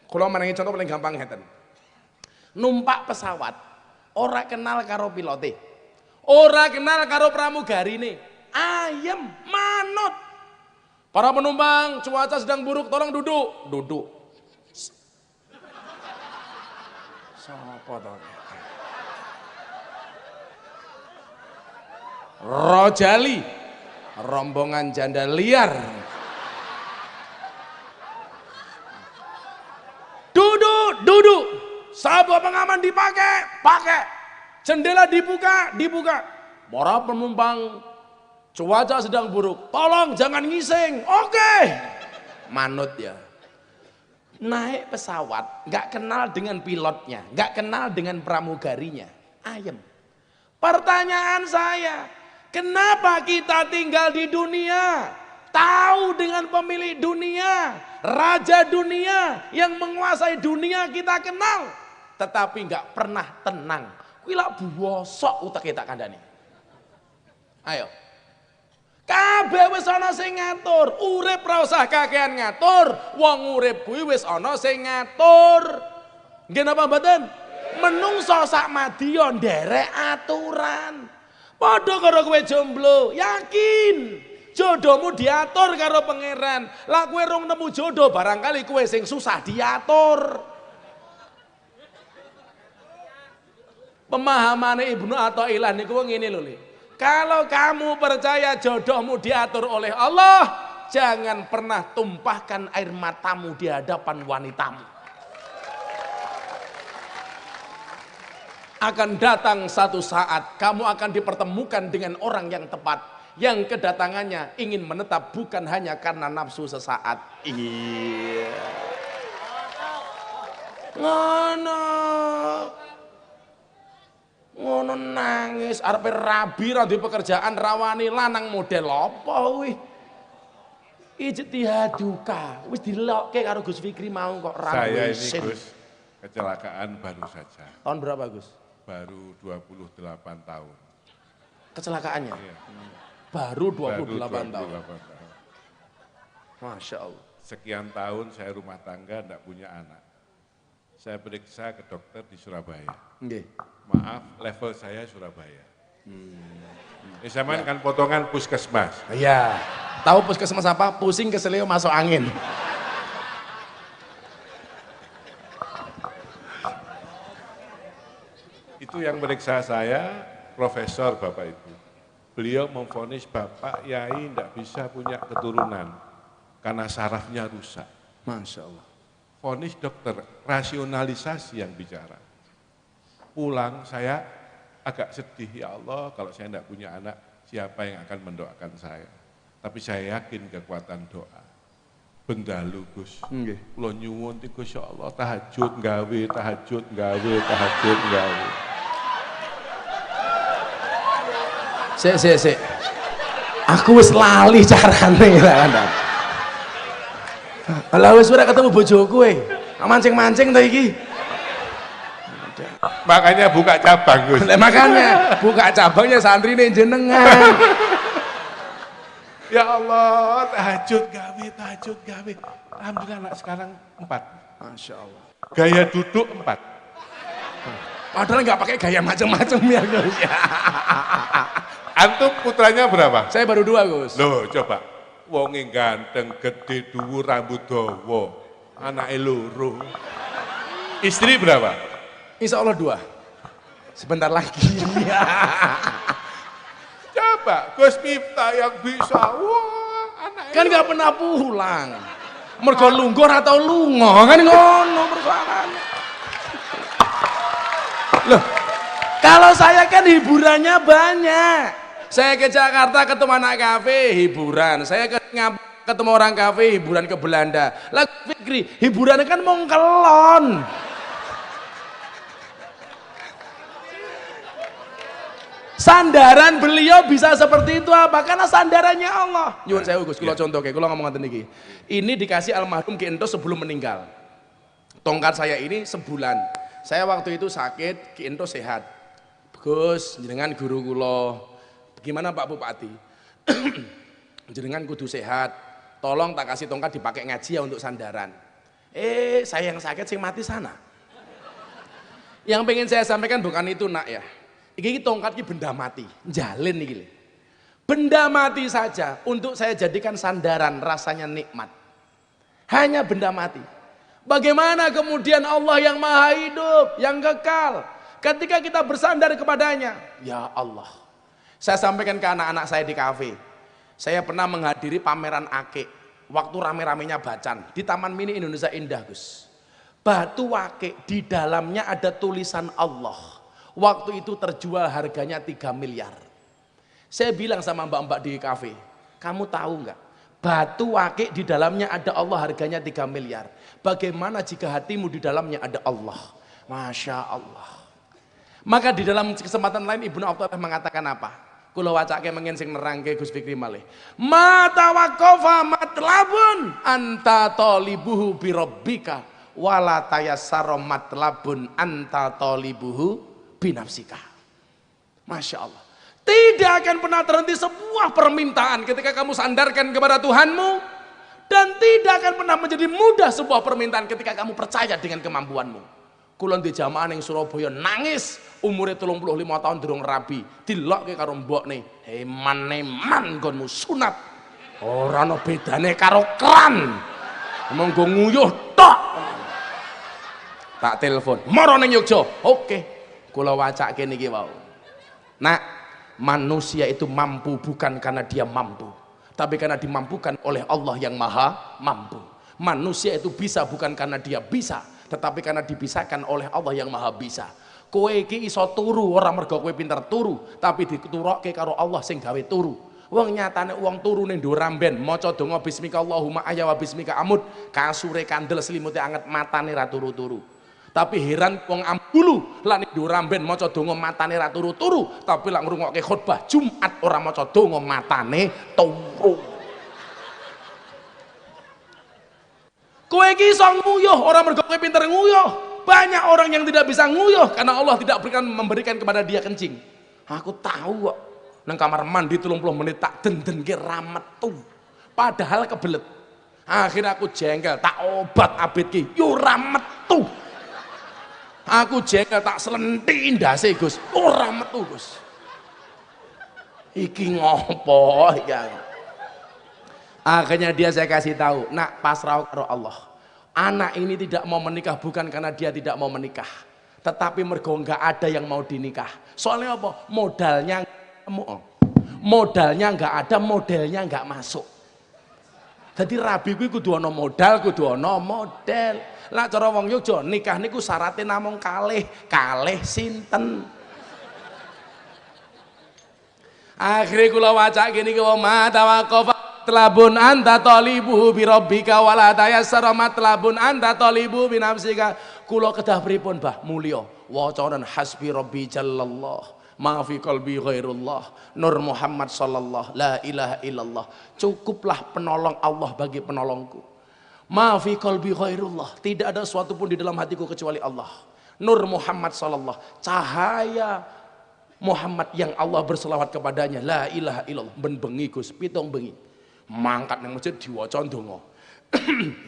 Kula maringi contoh paling gampang ngeten. Numpak pesawat, ora kenal karo pilote. Ora kenal karo pramugarine. Ayem, manut. Para penumpang, cuaca sedang buruk, tolong duduk. Duduk. Sapa to? Rojali, rombongan janda liar. Duduk. Sabuk pengaman dipakai, pakai. Jendela dibuka. Para penumpang, cuaca sedang buruk, tolong jangan ngising. Oke. Manut ya. Naik pesawat, nggak kenal dengan pilotnya, nggak kenal dengan pramugarinya. Ayem. Pertanyaan saya, kenapa kita tinggal di dunia, tahu dengan pemilik dunia, raja dunia yang menguasai dunia kita kenal, tetapi nggak pernah tenang. Kuwi lak bosok utek tak kandhani. Ayo. Kabeh wis ana sing ngatur, urip ra usah kakean ngatur, wong urip kuwi wis ana sing ngatur. Nggih napa mboten? Menungso sak madya nderek aturan. Padha karo kowe jomblo, yakin jodohmu diatur karo pangeran. Lah kowe rung nemu jodoh barangkali kowe sing susah diatur. Pemahaman Ibnu Athaillah niku ngene lho, Le. Kalau kamu percaya jodohmu diatur oleh Allah, jangan pernah tumpahkan air matamu di hadapan wanitamu. Akan datang satu saat kamu akan dipertemukan dengan orang yang tepat, yang kedatangannya ingin menetap bukan hanya karena nafsu sesaat. Iya. Ngono nangis arepe rabi ra duwe pekerjaan rawani lanang model apa kuwi? Ijtihaduka wis dilokke karo Gus Fikri mau kok ra. Saya ini Gus kecelakaan baru saja. Tahun berapa Gus? Baru 28 tahun. Kecelakaannya? Iya. Baru 28 Baru tahun. 28 tahun. Masya Allah. Sekian tahun saya rumah tangga enggak punya anak. Saya periksa ke dokter di Surabaya. Nggih. Maaf, level saya Surabaya. Ini saya kan potongan puskesmas. Iya. Tahu puskesmas apa? Pusing keselio masuk angin. Itu yang periksa saya, profesor Bapak Ibu. Beliau memvonis Bapak Yai tidak bisa punya keturunan karena sarafnya rusak. Masya Allah. Vonis dokter, rasionalisasi yang bicara. Pulang saya agak sedih, ya Allah kalau saya tidak punya anak, siapa yang akan mendoakan saya. Tapi saya yakin kekuatan doa. Bendalu Gus, kula nyuwun ti Gus ya Allah tahajud gawe, tahajud gawe, tahajud gawe. Sik. Aku wis lali carane lah. Lah wis ora ketemu bojoku kowe. Mancing-mancing ta iki. Makanya buka cabang Gus. Makanya buka cabangnya santrine jenengan. Ya Allah, tahajud gawe. Alhamdulillah anak sekarang 4. Masya Allah. Gaya duduk 4. Padahal nggak pakai gaya macam-macam ya Gus. Antum putranya berapa? Saya baru 2 Gus. Loh coba, wonge ganteng, gede, dhuwur, rambut dawa, anake loro. Istri berapa? Insya Allah 2. Sebentar lagi. Coba, Gus Miftah yang bisa, wah anaknya. Kan nggak pernah pulang. Mergo lungguh atau lungo kan ngono persoalannya. Loh, kalau saya kan hiburannya banyak. Saya ke Jakarta ketemu anak kafe hiburan. Saya ketemu orang kafe hiburan ke Belanda. Lah Fikri, hiburannya kan mau kelon. Sandaran beliau bisa seperti itu apa? Karena sandarannya Allah. Nyuwun sewu Gus, kula contohke, kula ngomong ngoten iki. Ini dikasih almarhum Ki Ento sebelum meninggal. Tongkat saya ini sebulan. Saya waktu itu sakit, Ki Ento sehat. Gus, jenengan guru kula. Gimana Pak Bupati? Jenengan kudu sehat. Tolong tak kasih tongkat dipakai ngaji ya untuk sandaran. Saya yang sakit sing mati sana. Yang pengen saya sampaikan bukan itu nak ya. Iki tongkat iki benda mati, jalin iki. Benda mati saja untuk saya jadikan sandaran rasanya nikmat. Hanya benda mati. Bagaimana kemudian Allah yang maha hidup, yang kekal. Ketika kita bersandar kepadanya, ya Allah. Saya sampaikan ke anak-anak saya di kafe. Saya pernah menghadiri pameran akik. Waktu rame-ramenya Bacan di Taman Mini Indonesia Indah Gus. Batu akik di dalamnya ada tulisan Allah. Waktu itu terjual harganya 3 miliar. Saya bilang sama mbak-mbak di kafe, kamu tahu nggak? Batu akik di dalamnya ada Allah harganya 3 miliar. Bagaimana jika hatimu di dalamnya ada Allah? Masya Allah. Maka di dalam kesempatan lain Ibnu Athaillah mengatakan apa? Kula wacake mengen sing nerangke Gus Fikri malih. Ma tawaqqafa matlabun anta talibuhu bi rabbika wala tayassara matlabun anta talibuhu bi nafsika. Masya Allah. Tidak akan pernah terhenti sebuah permintaan ketika kamu sandarkan kepada Tuhanmu, dan tidak akan pernah menjadi mudah sebuah permintaan ketika kamu percaya dengan kemampuanmu. Kula ndek jamaah ning Surabaya nangis, umure 35 tahun durung rabi. Dilokke karo mbokne, "Eman-eman nggonmu sunat. Ora ana bedane karo kran. Monggo nguyuh tok." Tak telepon, "Mara ning Yogya." Oke. Kula wacake niki wau. Nak, manusia itu mampu bukan karena dia mampu, tapi karena dimampukan oleh Allah yang Maha Mampu. Manusia itu bisa bukan karena dia bisa, tetapi karena dipisahkan oleh Allah yang Maha Bisa. Kowe iki iso turu ora mergo kowe pinter turu, tapi diturokke karo Allah sing gawe turu. Wong nyatane wong turu ning nduramben maca donga bismika Allahumma ahya wa bismika amut, kasure kandel selimute anget matane ra turu-turu. Tapi heran wong ambulu lan ning nduramben maca donga matane ra turu-turu, tapi lak ngrungokke khotbah Jumat ora maca donga matane turu. Kowe iki iso nguyuh ora mergo kowe pinter nguyuh. Banyak orang yang tidak bisa nguyuh karena Allah tidak memberikan kepada dia kencing. Aku tahu kok. Nang kamar mandi 30 menit tak dendenke ra metu. Padahal kebelet. Akhirnya aku jengkel, tak obat abit ki yo ora metu. Aku jengkel tak selenti ndase Gus, ora metu Gus. Iki ngopo ya. Akhirnya dia saya kasih tahu, "Nak, pasrah karo Allah. Anak ini tidak mau menikah bukan karena dia tidak mau menikah, tetapi mergo nggak ada yang mau dinikah. Soalnya apa? Modalnya nggak ada, modelnya nggak masuk. Jadi rabi kuwi kudu ana modal, kudu ana model. Lah cara wong Yogya nikah niku syaratnya namung kalih sinten." Akhirnya kula wacake niki wa matawaqafa matlabun anta talibuhu bi rabbika wala tayassara matlabun anta talibu bi nafsika. Kula kedah pripun Mbah mulya wacanan hasbi rabbi jallallah ma fi qalbi ghairullah Nur Muhammad sallallahu la ilaha illallah. Cukuplah penolong Allah bagi penolongku. Ma fi qalbi ghairullah, tidak ada sesuatu pun di dalam hatiku kecuali Allah. Nur Muhammad sallallahu, cahaya Muhammad yang Allah berselawat kepadanya, la ilaha illallah. Ben bengi Gus, pitung bengi mangkat nang masjid diwaca ndonga.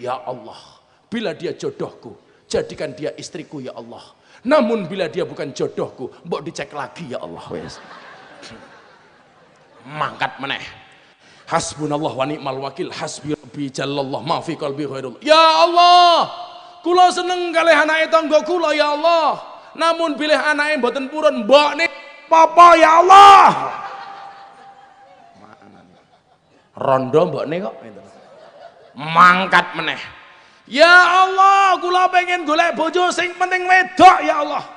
Ya Allah, bila dia jodohku, jadikan dia istriku ya Allah. Namun bila dia bukan jodohku, mbok dicek lagi ya Allah. Wes. Mangkat meneh. Hasbunallah wa ni'mal wakil, hasbi rabbi jallallah ma fi qalbi ghairullah. Ya Allah, kula seneng kalih anake tangga kula ya Allah. Namun bilih anake mboten purun, mbok nih papa ya Allah. Rondo mbokne kok mangkat meneh. Ya Allah, kula pengen golek bojo sing penting wedok ya Allah.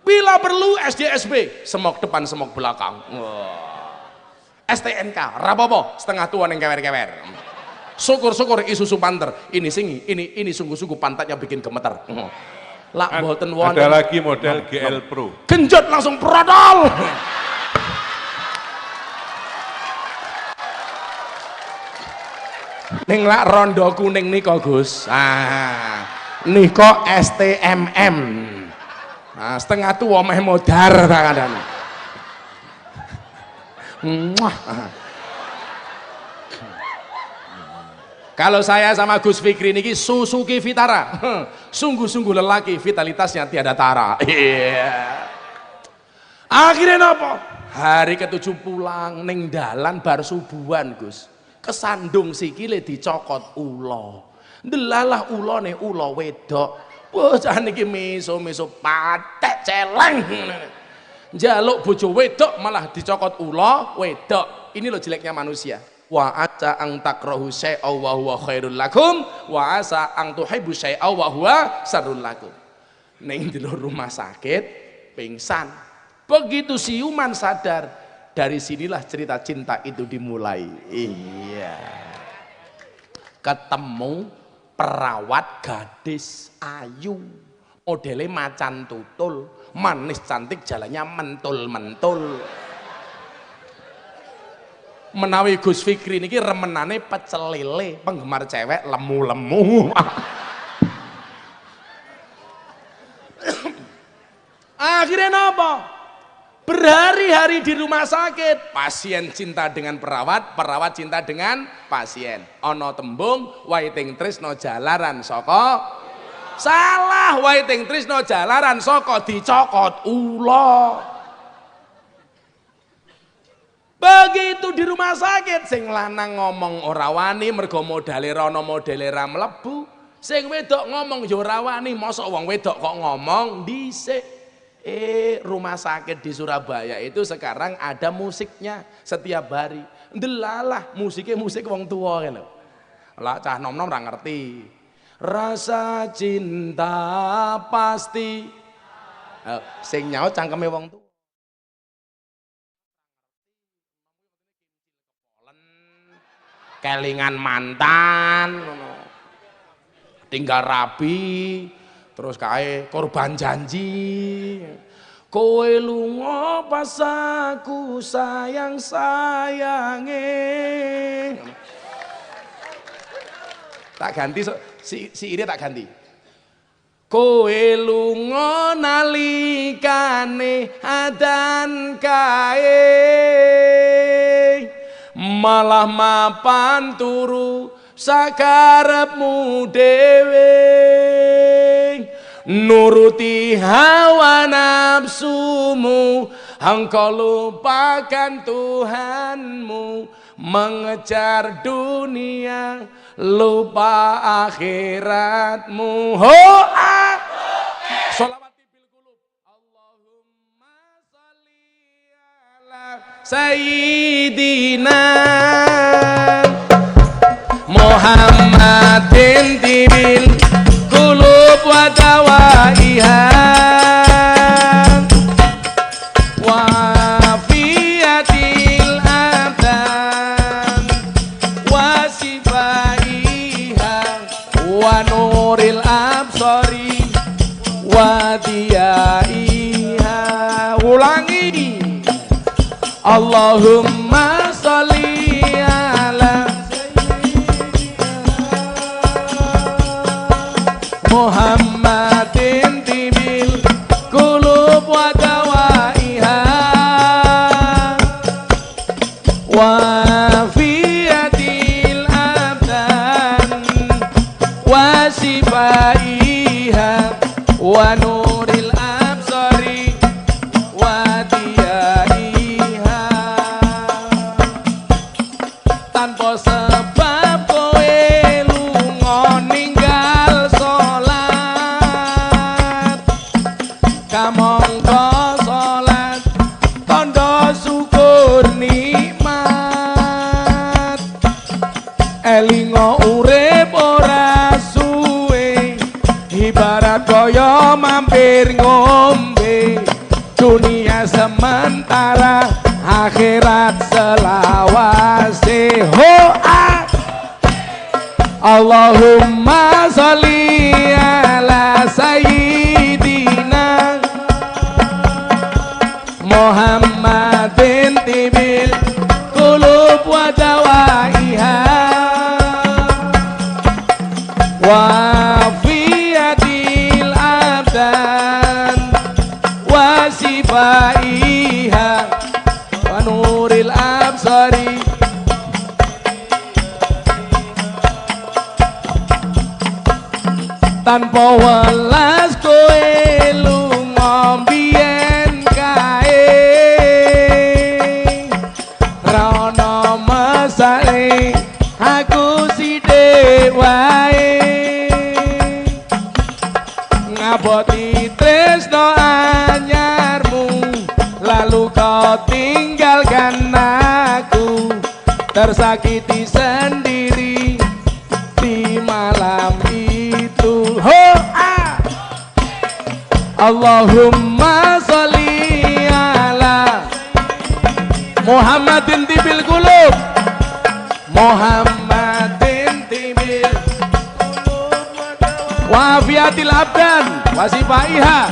Bila perlu SDSB, semok depan semok belakang. STNK, rapopo setengah tua ning kewer-kewer. Syukur-syukur Isuzu Panther. Ini sungguh-sungguh pantatnya bikin gemeter. Lak mboten wonten. Ada lagi model GL Pro. Genjot langsung prodol. Ning lak rondo kuning nika Gus. Nika STMM. Setengah tua meh modar ta kandhane. Kalau saya sama Gus Fikri niki Suzuki Vitara. Sungguh-sungguh lelaki, vitalitasnya tiada tara. Akhirnya napa? Hari ke-7 pulang ning dalan bar subuhan Gus. Kesandung sikile dicokot ula. Delalah ulane ula wedok. Bocah niki meso-meso patek celeng. Njaluk bojo wedok malah dicokot ula wedok. Ini loh jeleknya manusia. Wa asa ang takrahu syai'a wa huwa khairul lakum wa asa ang tuhibbu syai'a wa huwa syarrul lakum. Ning di rumah sakit pingsan. Begitu siuman sadar. Dari sinilah cerita cinta itu dimulai. Iya. Ketemu perawat gadis ayu. Modelnya macan tutul. Manis cantik jalannya mentul-mentul. Menawi Gus Fikri niki remenane pecel lele, penggemar cewek lemu-lemu. Akhirnya apa? Berhari-hari di rumah sakit, pasien cinta dengan perawat, perawat cinta dengan pasien. Ono tembung waiting tresno jalaran saka Salah wae ting tresno jalaran saka dicokot ula. Begitu di rumah sakit sing lanang ngomong ora wani mergo modale rono modele ra mlebu. Sing wedok ngomong ya ora wani, mosok wong wedok kok ngomong dhisik. Rumah sakit di Surabaya itu sekarang ada musiknya setiap hari. Ndelalah musiknya musik wong tua kan lho. Lah cah nom-nom ora ngerti. Rasa cinta pasti. Sing nyaut cangkeme wong tua. Kelingan mantan tinggal rapi terus kae korban janji kowe lunga pas aku sayang-sayange tak ganti si iri tak ganti kowe lunga nalikane adan kae malah mapan turu sakarepmu dhewe nuruti hawa nafsumu engkau lupakan Tuhanmu mengejar dunia lupa akhiratmu hoa sholawat bil qulub Allahumma sholli ala sayyidina Muhammadin tibil qulub wa dawaiha wa fiyatil abdan wa sifaiha wa nuril absari wa diyaiha. Ulangi Allahumma sholli ala Muhammadin tibil qulub wa dawaiha wa fiyatil abdan wa sifaiha wa nuril absari wa diyaiha. Tanpa sebab kowe lunga ninggal salat kamangka salat tandha syukur nikmat elinga urip ora suwe ibarat kaya mampir ngombe dunia sementara akhirat selawase hoa Allahumma sholli ala sayyidina Muhammadin tibil qulub wa dawaiha wa fiyatil abdan wa sifaiha wa nuril absari tanpa welas kowe lunga mbiyen kae rono mesale aku sithik wae ngaboti tresno anyarmu lalu kau tinggalkan aku tersakiti sendiri di malam itu hoa Allahumma sholli ala Muhammadin tibil qulub Muhammadin tibil wa fiyatil abdan wa sifaiha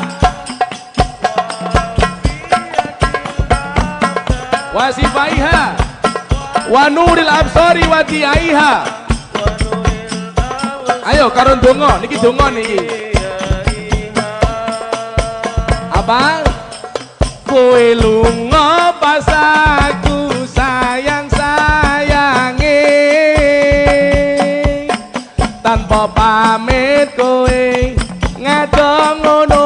wa sifaiha wa nuril absari wa diyaiha. Ayo karo donga niki donga niki. Apa? Kowe lunga pas aku sayang-sayange tanpa pamit kowe ngadong ngono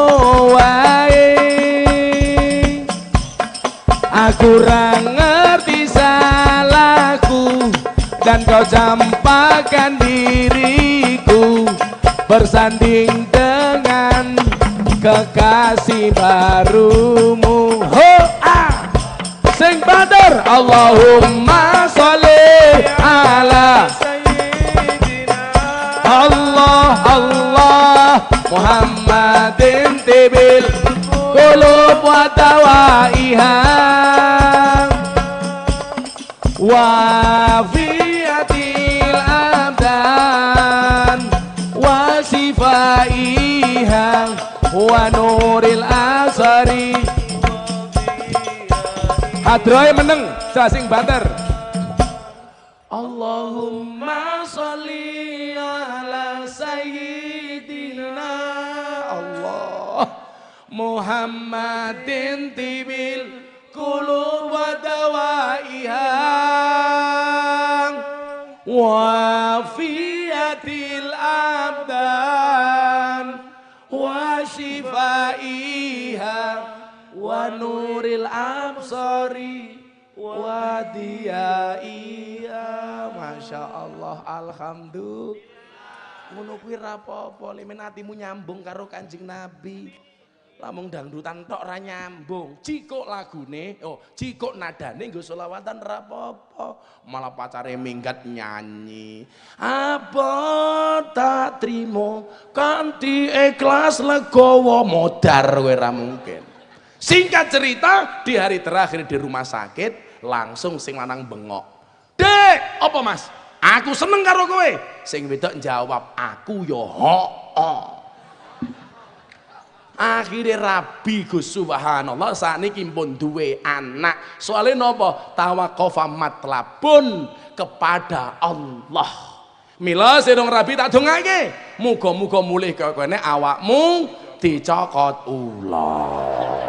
wae. Aku ra ngerti salahku dan kau campakkan diriku bersanding dengan kekasih barumu. Ho ah, sing banter Allahumma sholli ala Allah Allah Muhammadin tibil qulub wa dawaiha wa fiatil abdan wa sifaiha wa nuril asari. Hadroe meneng sasing banter Allahumma sholli ala sayyidina Allah Muhammadin tibil qulub wa dawaiha wa fiatil abdan wa shifaiha wa nuril absari wa diyaiha. Masya Allah, alhamdulillah. Ngono kuwi ra apa-apa, lemen atimu nyambung karo Kanjeng Nabi. Lamun dangdutan tok ra nyambung, cikuk lagune, cikuk nadane nggo selawatan ra apa-apa. Malah pacare minggat nyanyi. Apa tak trimo kanthi ikhlas legowo modar kowe ra mungkin. Singkat cerita, di hari terakhir di rumah sakit, langsung sing lanang bengok. Dek, apa mas? Aku seneng karo kowe. Sing wedok jawab, aku yo ho. Akhirnya Rabi Gus subhanallah sakniki pun duwe anak. Soale napa? Tawaqafa matlabun kepada Allah. Mila sedong Rabi tak dongake. Muga-muga mulih kaya kene awakmu dicokot ulah.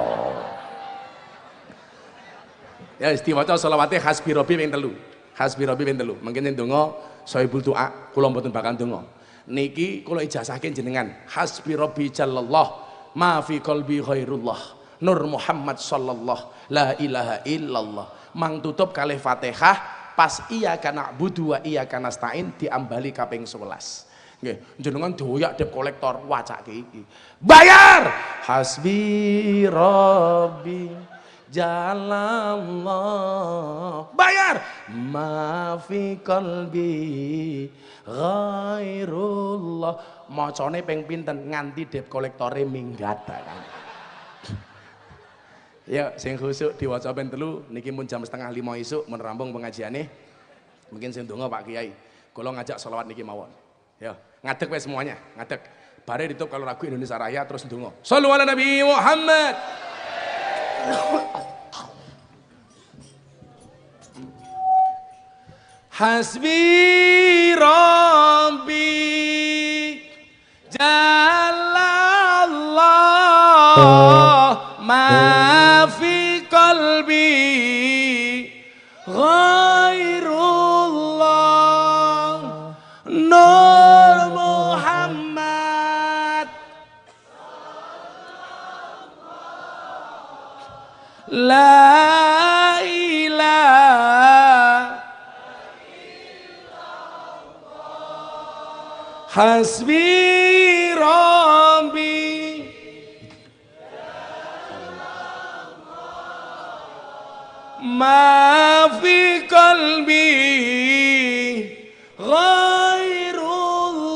Ya istiwaca selawate hasbi rabbi ping 3. Hasbi rabbi ping 3. Mungkin ndonga sahibul doa kula mboten bakal ndonga. Niki kula ijazahke jenengan. Hasbi rabbi jallallah ma fi qalbi khairullah Nur Muhammad sallallahu la ilaha illallah. Mang tutup kalih Fatihah pas iyyaka na'budu wa iyyaka nasta'in diambali kaping 11. Nggih, jenengan doyak dep kolektor wacake iki. Bayar. Hasbi rabbi jalallah. Bayar. Ma fi qalbi ghairullah. Macane ping pinten nganti dep kolektore minggat kan. Ya sing khusuk diwaca ping 3 niki mun jam 4:30 isuk mun rampung pengajiane. Mungkin sing donga Pak Kiai. Kula ngajak selawat niki mawon. Ya, ngadeg wis semuanya, ngadeg. Bare ditutup kalau lagu Indonesia Raya terus donga. Shallu ala Nabi Muhammad. Hasbi rabbi jalallah ma fi qalbi ghairullah Nur Muhammad la ilaha hasbi rabbi ma fi qalbi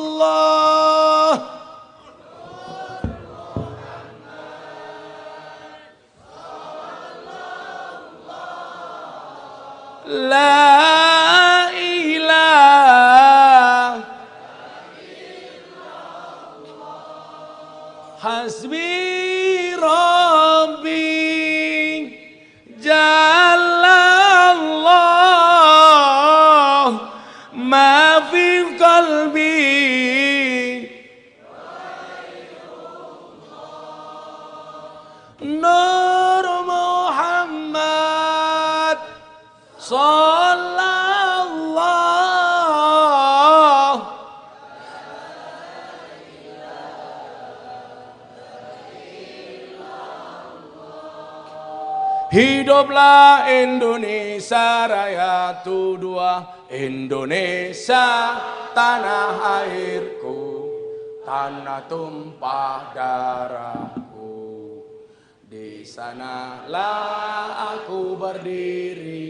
ghairullah la ilaha hasbi rabbi jalallah ma fi qalbi Nur Muhammad sallallahu Hiduplah Indonesia Raya dua, Indonesia tanah airku, tanah tumpah darahku. Di sanalah aku berdiri,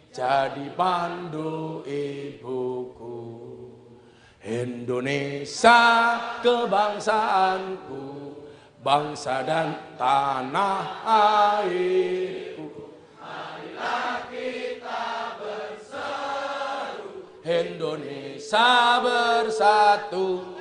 jadi pandu ibuku. Indonesia kebangsaanku, bangsa dan tanah airku. Marilah kita berseru, Indonesia bersatu.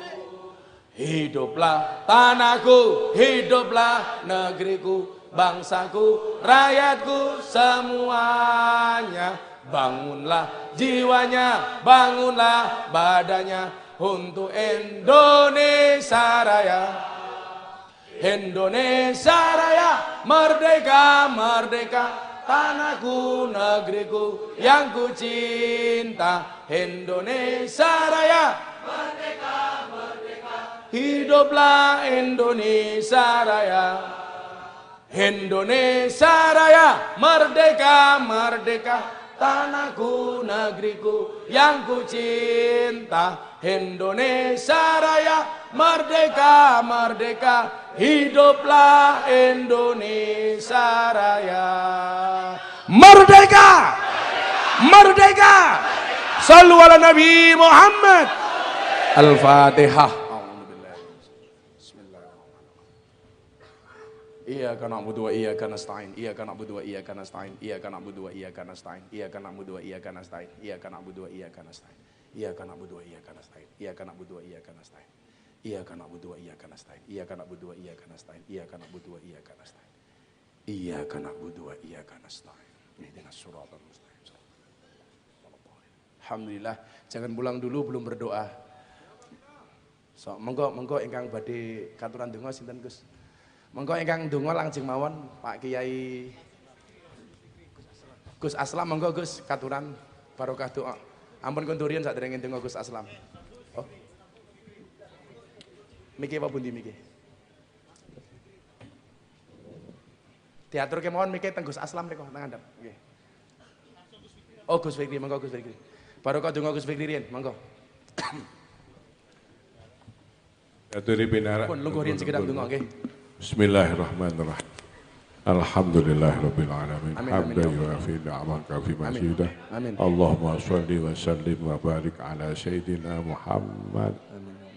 Hiduplah tanahku, hiduplah negeriku, bangsaku, rakyatku semuanya. Bangunlah jiwanya, bangunlah badannya untuk Indonesia Raya. Indonesia Raya, merdeka, merdeka, tanahku, negeriku yang ku cinta. Indonesia Raya, merdeka, merdeka, hiduplah Indonesia Raya. Indonesia Raya, merdeka, merdeka, tanahku, negeriku yang ku cinta. Indonesia Raya, merdeka, merdeka, hiduplah Indonesia Raya. Merdeka! Merdeka! Sallu ala Nabi Muhammad. Al-Fatihah. Iyyaka na'budu wa iyyaka nasta'in. Iyyaka na'budu wa iyyaka nasta'in. Iyyaka na'budu wa iyyaka nasta'in. Iyyaka na'budu wa iyyaka nasta'in. Iyyaka na'budu wa iyyaka nasta'in. Iyyaka na'budu wa iyyaka nasta'in. Iyyaka na'budu wa iyyaka nasta'in. Iyyaka na'budu wa iyyaka nasta'in. Iyyaka na'budu wa iyyaka nasta'in. Iyyaka na'budu wa iyyaka nasta'in. Iyyaka na'budu wa iyyaka nasta'in. Ihdinas siratal mustaqim. Alhamdulillah, jangan pulang dulu belum berdoa. So, monggo ingkang badhe katuran donga sinten Gus? Monggo ingkang donga langsung mawon Pak Kiai Gus Aslam, monggo Gus katuran barokah doa. Ampun kondurian saderenge donga Gus Aslam. Oh. Miki apa pundi miki? Diaturke mawon miki teng Gus Aslam niku nang ngandhap. Nggih. Oh Gus Fikri, monggo Gus Fikri. Barokah donga Gus Fikri riyen, monggo. Aturi binara. Pun lungguh riyen sekedap donga nggih. Bismillahirrahmanirrahim. Alhamdulillahirabbil alamin. Amin, Hamdan amin. yuafi ni'amaka fi masjidah. Amin. Allahumma shalli wa sallim wa barik ala sayyidina Muhammad.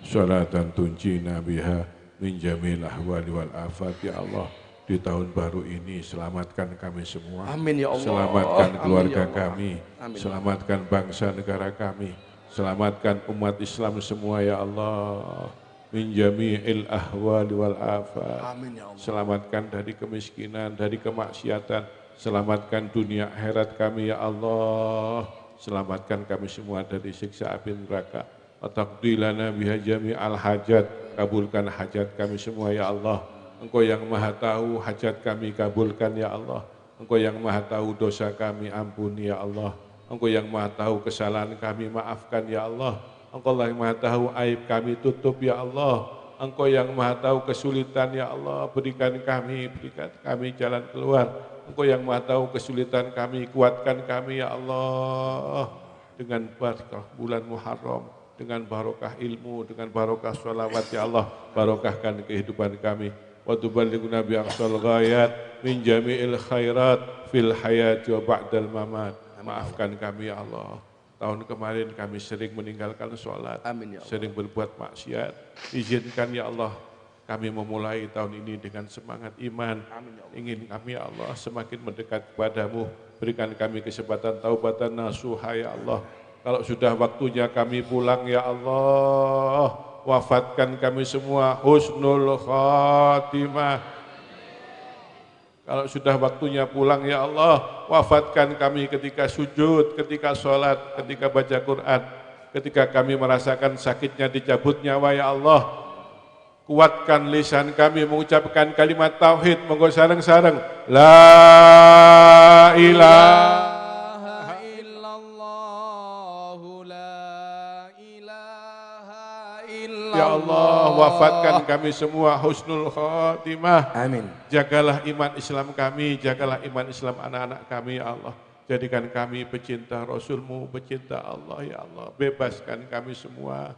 Salatan tunjina biha min jamil ahwali wal afat. Ya Allah, di tahun baru ini selamatkan kami semua. Amin ya Allah. Selamatkan Amin keluarga ya Allah. kami. Amin. Selamatkan bangsa negara kami. Selamatkan umat Islam semua ya Allah. Min jami'il ahwali wal afat. Amin ya Allah. Selamatkan dari kemiskinan, dari kemaksiatan. Selamatkan dunia akhirat kami ya Allah. Selamatkan kami semua dari siksa api neraka. Taqdilana biha jami'al hajat. Kabulkan hajat kami semua ya Allah. Engkau yang maha tahu hajat kami, kabulkan ya Allah. Engkau yang maha tahu dosa kami, ampuni ya Allah. Engkau yang maha tahu kesalahan kami, maafkan ya Allah. Engkau yang maha tahu aib kami, tutup ya Allah. Engkau yang maha tahu kesulitan ya Allah, berikan kami jalan keluar. Engkau yang maha tahu kesulitan kami, kuatkan kami ya Allah. Dengan barakah bulan Muharram, dengan barokah ilmu, dengan barokah sholawat ya Allah, barokahkan kehidupan kami. Wa tuballighuna bi aqsal ghayat min jami'il khairat fil hayati wa ba'dal mamat. Maafkan kami ya Allah. Tahun kemarin kami sering meninggalkan sholat, Amin ya Allah. sering berbuat maksiat. Izinkan ya Allah, kami memulai tahun ini dengan semangat iman. Amin ya Allah. Ingin kami ya Allah semakin mendekat kepadamu. Berikan kami kesempatan taubatan nasuha ya Allah. Kalau sudah waktunya kami pulang ya Allah, wafatkan kami semua husnul khatimah. Kalau sudah waktunya pulang ya Allah, wafatkan kami ketika sujud, ketika sholat, ketika baca Quran, ketika kami merasakan sakitnya dicabut nyawa ya Allah. Kuatkan lisan kami mengucapkan kalimat tauhid, monggo sareng-sareng. La ilaha illallah, la ilaha illallah. ya Allah, wafatkan kami semua husnul khotimah. Amin. Jagalah iman Islam kami, jagalah iman Islam anak-anak kami ya Allah. Jadikan kami pecinta Rasul-Mu, pecinta Allah ya Allah. Bebaskan kami semua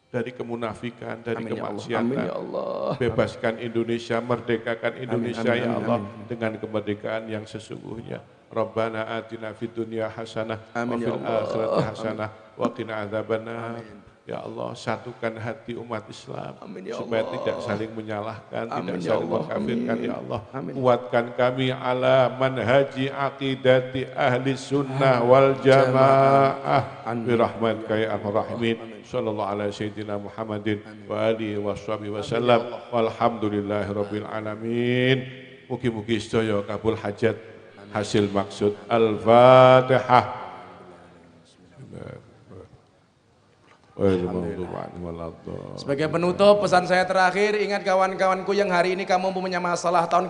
dari kemunafikan, dari Amin ya Allah. kemaksiatan. Amin ya Allah. Bebaskan Indonesia, merdekakan Indonesia amin, ya amin, Allah amin. dengan kemerdekaan yang sesungguhnya. Rabbana atina fid dunya hasanah wa Amin ya fil Allah. akhirati hasanah wa qina adzabannar. Ya Allah, satukan hati umat Islam Amin ya supaya Allah. tidak saling menyalahkan, Amin tidak ya saling Allah. mengkafirkan Amin. ya Allah. Amin. Kuatkan kami ala manhaji aqidati ahli sunnah wal jamaah bi rahmatika ya arhamar rahimin. Sallallahu alaihi sayyidina Muhammadin wa alihi washabihi wasallam. Walhamdulillahirabbil alamin. Mugi-mugi sedaya kabul hajat, hasil maksud. Al-Fatihah. Sebagai penutup, pesan saya terakhir, ingat kawan-kawanku yang hari ini kamu punya masalah tahun